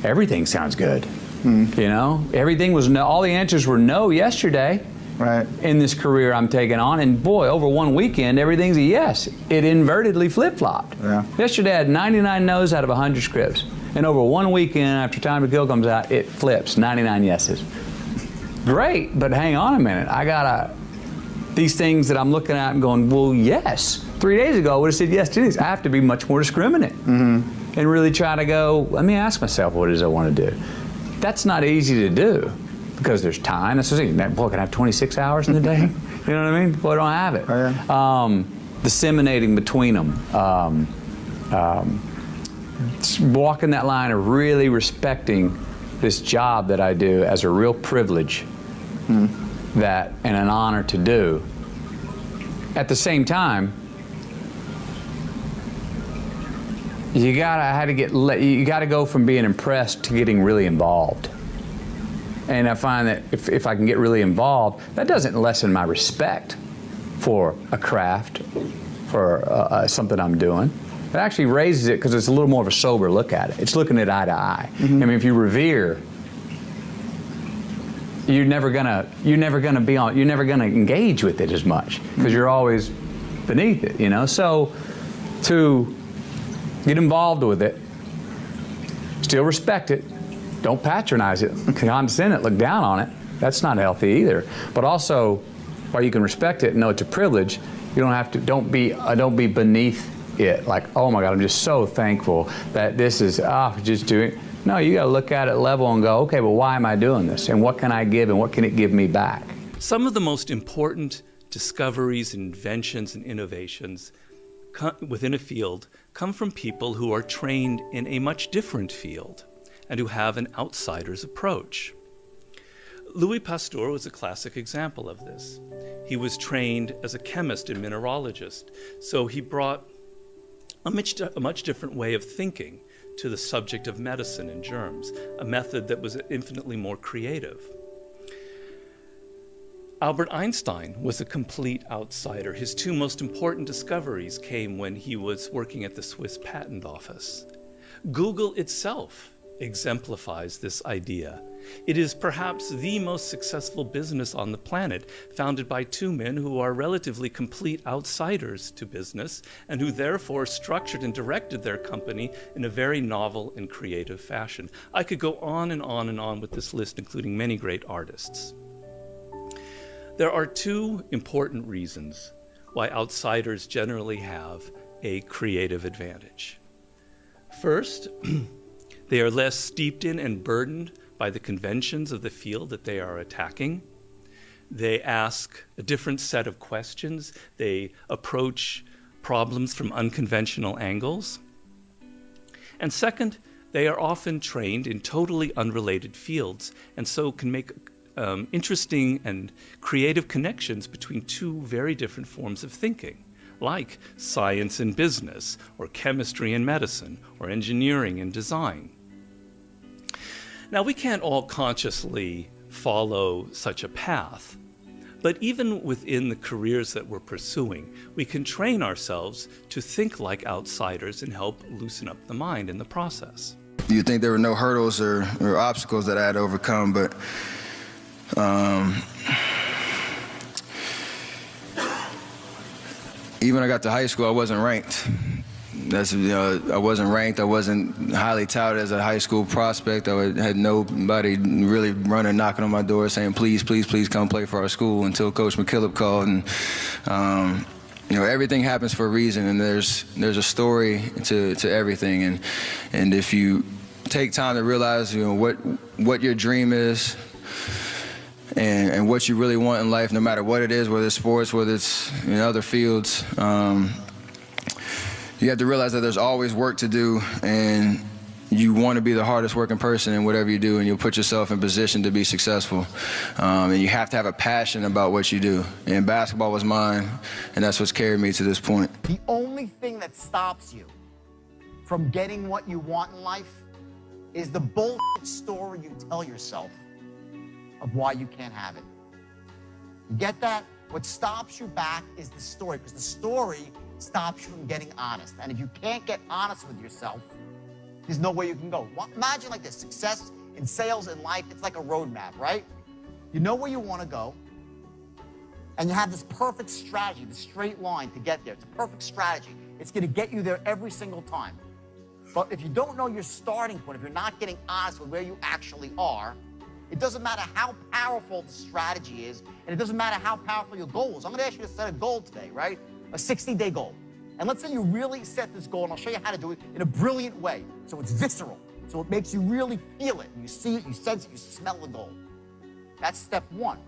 [SPEAKER 18] everything sounds good. Everything was no. All the answers were no yesterday. Right. In this career I'm taking on, and boy, over one weekend, everything's a yes. It invertedly flip-flopped. Yeah. Yesterday I had 99 no's out of 100 scripts, and over one weekend, after Time to Kill comes out, it flips 99 yeses. Great, but hang on a minute. I got these things that I'm looking at and going, well, yes. 3 days ago, I would have said yes to these. I have to be much more discriminate and really try to go, let me ask myself what it is I want to do. That's not easy to do because there's time. That's what I'm saying. Boy, can I have 26 hours in the day? You know what I mean? Boy, I don't have it. Oh, yeah. Disseminating between them. Walking that line of really respecting this job that I do as a real privilege that and an honor to do. At the same time, you gotta go from being impressed to getting really involved. And I find that if I can get really involved, that doesn't lessen my respect for a craft, for something I'm doing. It actually raises it because it's a little more of a sober look at it. It's looking at eye to eye. I mean, if you revere, you're never gonna engage with it as much because you're always beneath it, you know. So to get involved with it, still respect it, don't patronize it, condescend it, look down on it. That's not healthy either. But also, while you can respect it and know it's a privilege, you don't have to. Don't be beneath it. Like, oh my God, I'm just so thankful that this is just doing. No, you got to look at it level and go, okay, well, why am I doing this? And what can I give and what can it give me back?
[SPEAKER 1] Some of the most important discoveries, inventions, and innovations within a field come from people who are trained in a much different field and who have an outsider's approach. Louis Pasteur was a classic example of this. He was trained as a chemist and mineralogist, so he brought a much different way of thinking to the subject of medicine and germs, a method that was infinitely more creative. Albert Einstein was a complete outsider. His two most important discoveries came when he was working at the Swiss Patent Office. Google itself exemplifies this idea. It is perhaps the most successful business on the planet, founded by two men who are relatively complete outsiders to business and who therefore structured and directed their company in a very novel and creative fashion. I could go on and on and on with this list, including many great artists. There are two important reasons why outsiders generally have a creative advantage. First, they are less steeped in and burdened by the conventions of the field that they are attacking. They ask a different set of questions. They approach problems from unconventional angles. And second, they are often trained in totally unrelated fields and so can make interesting and creative connections between two very different forms of thinking, like science and business, or chemistry and medicine, or engineering and design. Now, we can't all consciously follow such a path, but even within the careers that we're pursuing, we can train ourselves to think like outsiders and help loosen up the mind in the process.
[SPEAKER 19] You'd think there were no hurdles or obstacles that I had to overcome, but even when I got to high school, I wasn't ranked. I wasn't ranked. I wasn't highly touted as a high school prospect. I had nobody really running, knocking on my door saying, please, please, please come play for our school, until Coach McKillop called. And everything happens for a reason, and there's a story to everything. And if you take time to realize what your dream is and what you really want in life, no matter what it is, whether it's sports, whether it's in other fields, you have to realize that there's always work to do, and you want to be the hardest working person in whatever you do, and you'll put yourself in position to be successful. And you have to have a passion about what you do. And basketball was mine, and that's what's carried me to this point.
[SPEAKER 20] The only thing that stops you from getting what you want in life is the bullshit story you tell yourself of why you can't have it. You get that? What stops you back is the story, because the story stops you from getting honest. And if you can't get honest with yourself, there's no way you can go. Imagine like this, success in sales and life, it's like a roadmap, right? You know where you want to go, and you have this perfect strategy, the straight line to get there. It's a perfect strategy. It's going to get you there every single time. But if you don't know your starting point, if you're not getting honest with where you actually are, it doesn't matter how powerful the strategy is, and it doesn't matter how powerful your goal is. I'm going to ask you to set a goal today, right? A 60-day goal. And let's say you really set this goal, and I'll show you how to do it in a brilliant way. So it's visceral. So it makes you really feel it. You see it, you sense it, you smell the goal. That's step one.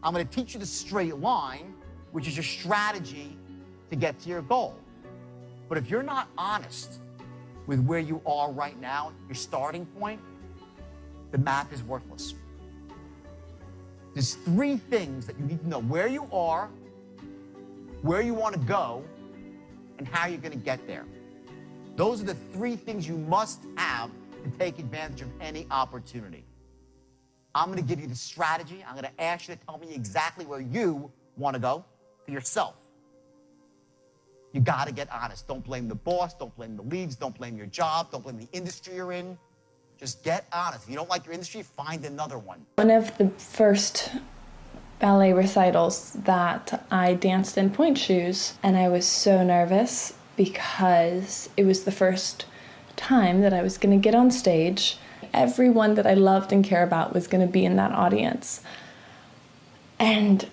[SPEAKER 20] I'm going to teach you the straight line, which is your strategy to get to your goal. But if you're not honest with where you are right now, your starting point, the map is worthless. There's 3 things that you need to know: where you are, where you want to go, and how you're going to get there. Those are the 3 things you must have to take advantage of any opportunity. I'm going to give you the strategy. I'm going to ask you to tell me exactly where you want to go for yourself. You got to get honest. Don't blame the boss. Don't blame the leagues. Don't blame your job. Don't blame the industry you're in. Just get honest. If you don't like your industry, find another one.
[SPEAKER 3] One of the first ballet recitals that I danced in pointe shoes, and I was so nervous because it was the first time that I was going to get on stage. Everyone that I loved and care about was going to be in that audience. And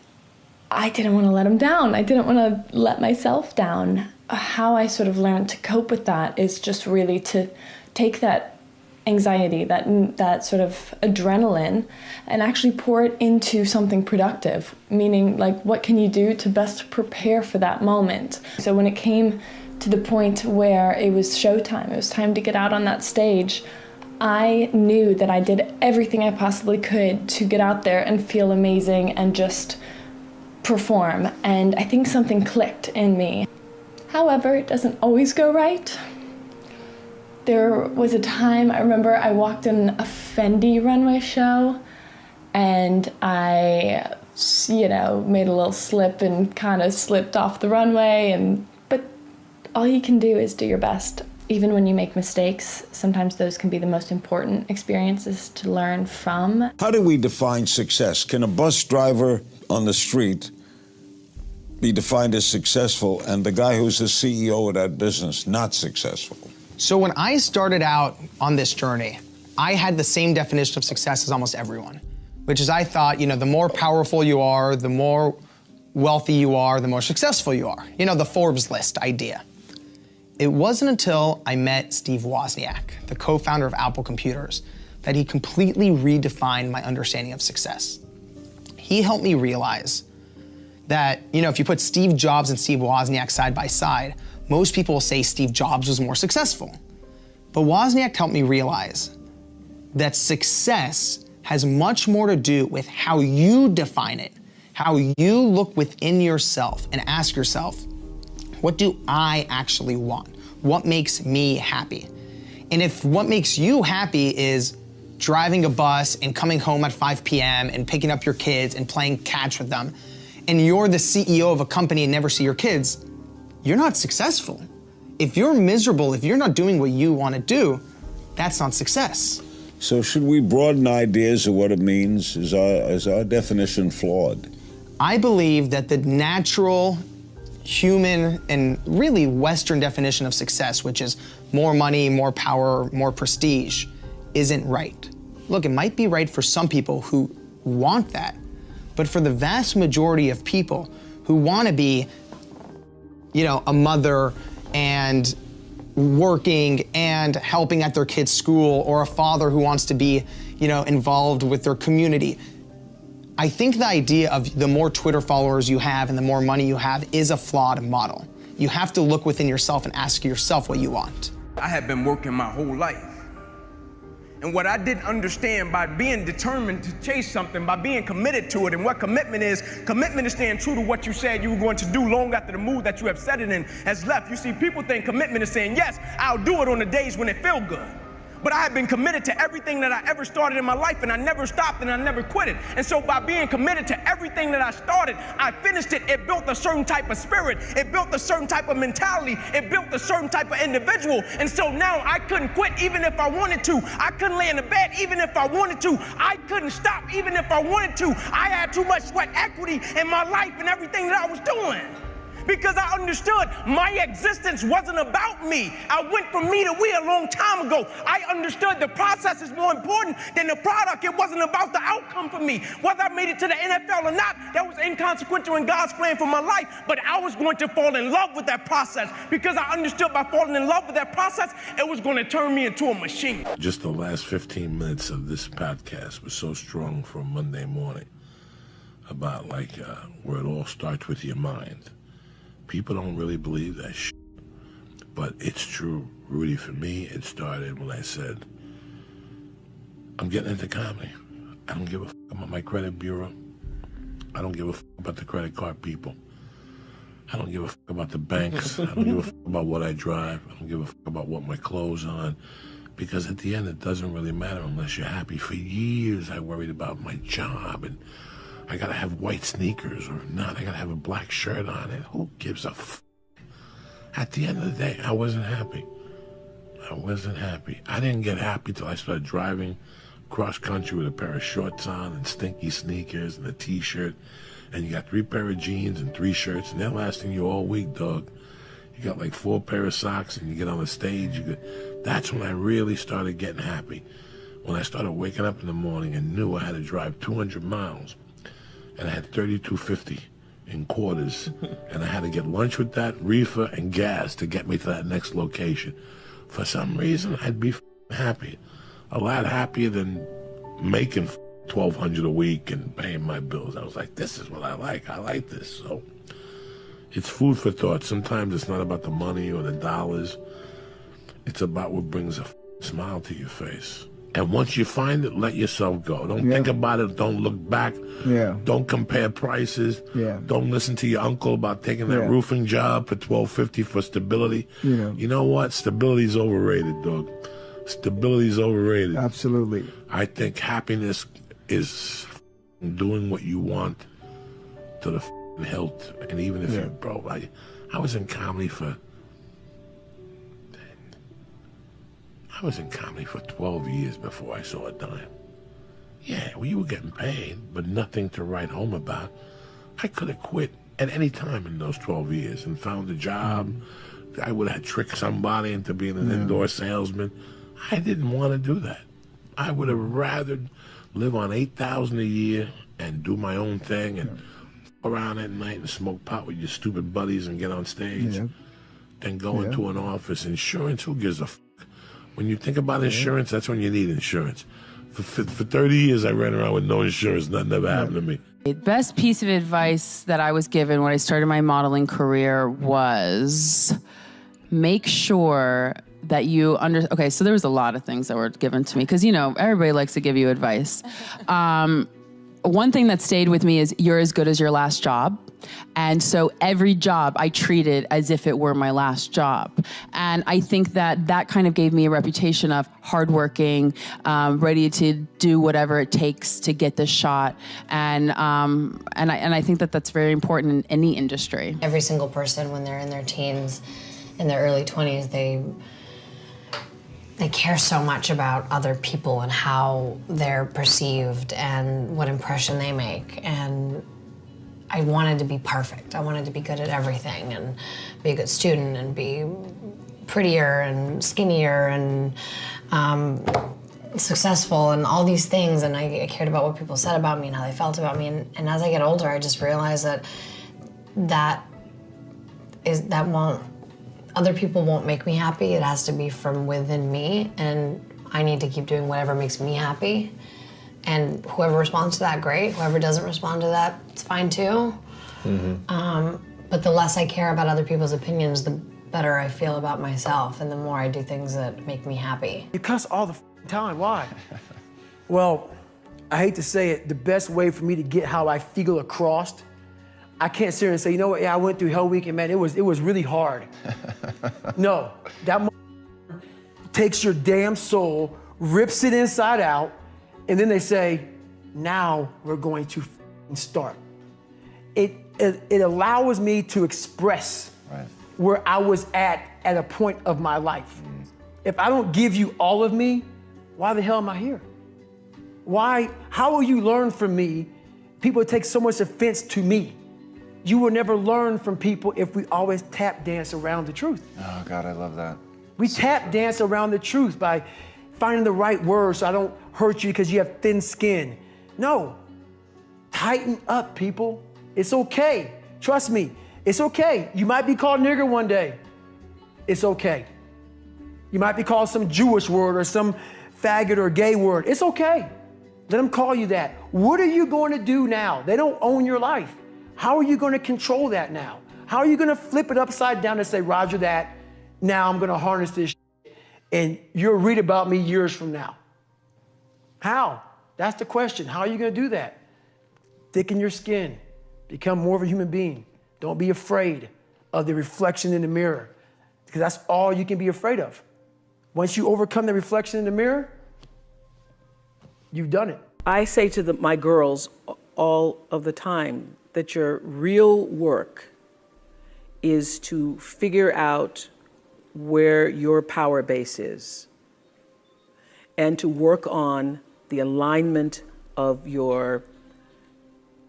[SPEAKER 3] I didn't want to let them down. I didn't want to let myself down. How I sort of learned to cope with that is just really to take that anxiety, that sort of adrenaline, and actually pour it into something productive, meaning like what can you do to best prepare for that moment. So when it came to the point where it was showtime, it was time to get out on that stage, I knew that I did everything I possibly could to get out there and feel amazing and just perform, and I think something clicked in me. However, it doesn't always go right. There was a time, I remember I walked in a Fendi runway show and I, made a little slip and kind of slipped off the runway, but all you can do is do your best. Even when you make mistakes, sometimes those can be the most important experiences to learn from.
[SPEAKER 22] How do we define success? Can a bus driver on the street be defined as successful and the guy who's the CEO of that business not successful?
[SPEAKER 23] So when I started out on this journey, I had the same definition of success as almost everyone, which is I thought, the more powerful you are, the more wealthy you are, the more successful you are. The Forbes list idea. It wasn't until I met Steve Wozniak, the co-founder of Apple Computers, that he completely redefined my understanding of success. He helped me realize that, if you put Steve Jobs and Steve Wozniak side by side, most people will say Steve Jobs was more successful. But Wozniak helped me realize that success has much more to do with how you define it, how you look within yourself and ask yourself, what do I actually want? What makes me happy? And if what makes you happy is driving a bus and coming home at 5 p.m. and picking up your kids and playing catch with them, and you're the CEO of a company and never see your kids, you're not successful. If you're miserable, if you're not doing what you want to do, that's not success.
[SPEAKER 22] So should we broaden ideas of what it means? Is our definition flawed?
[SPEAKER 23] I believe that the natural human and really Western definition of success, which is more money, more power, more prestige, isn't right. Look, it might be right for some people who want that, but for the vast majority of people who want to be, a mother and working and helping at their kid's school, or a father who wants to be, involved with their community, I think the idea of the more Twitter followers you have and the more money you have is a flawed model. You have to look within yourself and ask yourself what you want.
[SPEAKER 24] I have been working my whole life. And what I didn't understand, by being determined to chase something, by being committed to it, and what commitment is staying true to what you said you were going to do long after the mood that you have set it in has left. You see, people think commitment is saying, yes, I'll do it on the days when it feels good. But I have been committed to everything that I ever started in my life, and I never stopped and I never quit it. And so by being committed to everything that I started, I finished it. It built a certain type of spirit. It built a certain type of mentality. It built a certain type of individual. And so now I couldn't quit even if I wanted to. I couldn't lay in the bed even if I wanted to. I couldn't stop even if I wanted to. I had too much sweat equity in my life and everything that I was doing. Because I understood my existence wasn't about me. I went from me to we a long time ago. I understood the process is more important than the product. It wasn't about the outcome for me. Whether I made it to the NFL or not, that was inconsequential in God's plan for my life. But I was going to fall in love with that process, because I understood by falling in love with that process, it was going to turn me into a machine.
[SPEAKER 25] Just the last 15 minutes of this podcast was so strong for Monday morning about where it all starts with your mind. People don't really believe that shit, but it's true. Rudy, for me, it started when I said, I'm getting into comedy. I don't give a about my credit bureau. I don't give a about the credit card people. I don't give a about the banks. I don't give a about what I drive. I don't give a about what my clothes on. Because at the end, it doesn't really matter unless you're happy. For years, I worried about my job, and I gotta have white sneakers or not. I gotta have a black shirt on it. Who gives a At the end of the day, I wasn't happy. I wasn't happy. I didn't get happy till I started driving cross country with a pair of shorts on and stinky sneakers and a t-shirt, and you got 3 pair of jeans and 3 shirts, and they're lasting you all week, dog. You got like 4 pair of socks, and you get on the stage. That's when I really started getting happy. When I started waking up in the morning and knew I had to drive 200 miles, and I had $32.50 in quarters, and I had to get lunch with that, reefer, and gas to get me to that next location. For some reason, I'd be happy. A lot happier than making $1,200 a week and paying my bills. I was like, this is what I like. I like this. So it's food for thought. Sometimes it's not about the money or the dollars. It's about what brings a smile to your face. And once you find it, let yourself go. Don't think about it. Don't look back. Don't compare prices. Don't listen to your uncle about taking that roofing job for $12.50 for stability. You know what? Stability's overrated, dog. Stability's overrated.
[SPEAKER 2] Absolutely.
[SPEAKER 25] I think happiness is doing what you want to the hilt. And even if you're broke, I was in comedy for 12 years before I saw a dime. Yeah, well, you were getting paid, but nothing to write home about. I could have quit at any time in those 12 years and found a job. I would have tricked somebody into being an indoor salesman. I didn't want to do that. I would have rather live on $8,000 a year and do my own thing and go around at night and smoke pot with your stupid buddies and get on stage than go into an office. Insurance, who gives a When you think about insurance, that's when you need insurance. For 30 years, I ran around with no insurance. Nothing ever happened to me.
[SPEAKER 4] The best piece of advice that I was given when I started my modeling career was make sure that you okay, so there was a lot of things that were given to me because, you know, everybody likes to give you advice. One thing that stayed with me is you're as good as your last job. And so every job I treated as if it were my last job. And I think that that kind of gave me a reputation of hardworking, ready to do whatever it takes to get this shot. And I think that that's very important in any industry.
[SPEAKER 6] Every single person, when they're in their teens, in their early 20s, they care so much about other people and how they're perceived and what impression they make. And I wanted to be perfect. I wanted to be good at everything and be a good student and be prettier and skinnier and successful and all these things. And I cared about what people said about me and how they felt about me. And as I get older, I just realized that other people won't make me happy. It has to be from within me, and I need to keep doing whatever makes me happy. And whoever responds to that, great. Whoever doesn't respond to that, it's fine too. But the less I care about other people's opinions, the better I feel about myself, and the more I do things that make me happy.
[SPEAKER 7] You cuss all the time, why? Well, I hate to say it, the best way for me to get how I feel across, I can't sit here and say, you know what, yeah, I went through Hell Week and man, it was really hard. No, that takes your damn soul, rips it inside out, and then they say, now we're going to start. It allows me to express where I was at a point of my life. If I don't give you all of me, why the hell am I here? How will you learn from me? People take so much offense to me. You will never learn from people if we always tap dance around the truth.
[SPEAKER 21] Oh God, I love that.
[SPEAKER 7] We tap dance around the truth by finding the right words so I don't hurt you because you have thin skin. No, tighten up, people. It's okay. Trust me, it's okay. You might be called nigger one day. It's okay. You might be called some Jewish word or some faggot or gay word. It's okay. Let them call you that. What are you going to do now? They don't own your life. How are you going to control that now? How are you going to flip it upside down and say, Roger that, now I'm going to harness this shit, and you'll read about me years from now? How? That's the question. How are you going to do that? Thicken your skin. Become more of a human being. Don't be afraid of the reflection in the mirror, because that's all you can be afraid of. Once you overcome the reflection in the mirror, you've done it.
[SPEAKER 2] I say to my girls all of the time that your real work is to figure out where your power base is and to work on the alignment of your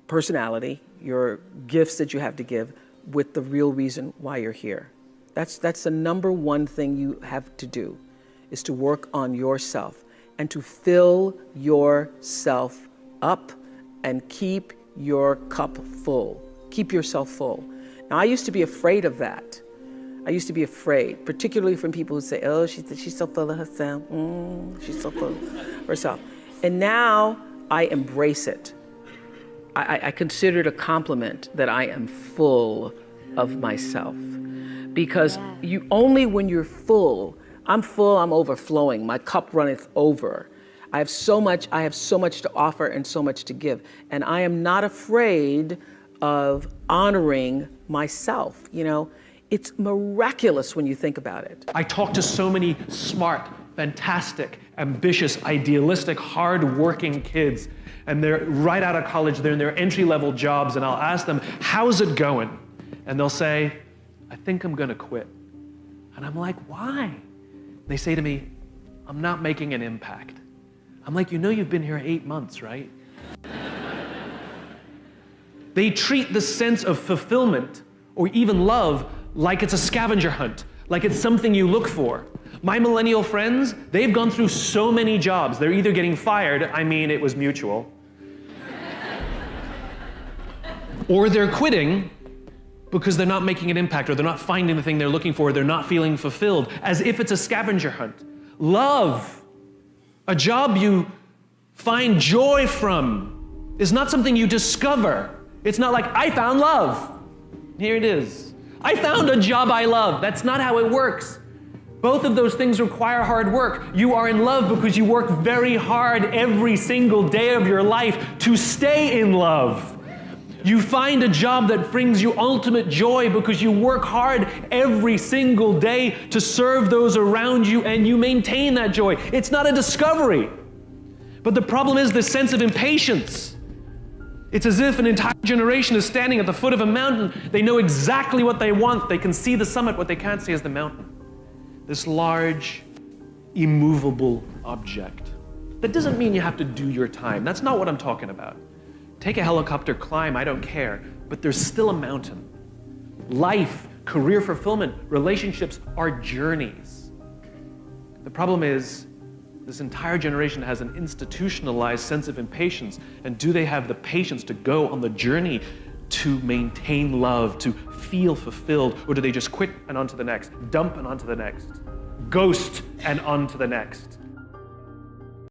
[SPEAKER 2] personality, your gifts that you have to give, with the real reason why you're here. That's the number one thing you have to do, is to work on yourself and to fill yourself up and keep your cup full. Keep yourself full. Now, I used to be afraid of that. I used to be afraid, particularly from people who say, oh, she's so full of herself. She's so full of herself. And now I embrace it. I consider it a compliment that I am full of myself. Because you only when you're full, I'm full, I'm overflowing, my cup runneth over. I have so much to offer and so much to give. And I am not afraid of honoring myself. You know, it's miraculous when you think about it.
[SPEAKER 5] I talk to so many smart, fantastic, ambitious, idealistic, hard-working kids, and they're right out of college, they're in their entry-level jobs, and I'll ask them, how's it going? And they'll say, I think I'm gonna quit. And I'm like, why? They say to me, I'm not making an impact. I'm like, you know you've been here 8 months, right? They treat the sense of fulfillment or even love like it's a scavenger hunt, like it's something you look for. My millennial friends, they've gone through so many jobs. They're either getting fired, I mean, it was mutual, or they're quitting because they're not making an impact, or they're not finding the thing they're looking for, they're not feeling fulfilled, as if it's a scavenger hunt. Love, a job you find joy from, is not something you discover. It's not like, I found love. Here it is. I found a job I love. That's not how it works. Both of those things require hard work. You are in love because you work very hard every single day of your life to stay in love. You find a job that brings you ultimate joy because you work hard every single day to serve those around you, and you maintain that joy. It's not a discovery. But the problem is the sense of impatience. It's as if an entire generation is standing at the foot of a mountain. They know exactly what they want. They can see the summit. What they can't see is the mountain. This large, immovable object. That doesn't mean you have to do your time. That's not what I'm talking about. Take a helicopter, climb, I don't care, but there's still a mountain. Life, career fulfillment, relationships are journeys. The problem is, this entire generation has an institutionalized sense of impatience, and do they have the patience to go on the journey to maintain love, to feel fulfilled, or do they just quit and on to the next, dump and on to the next, ghost and on to the next?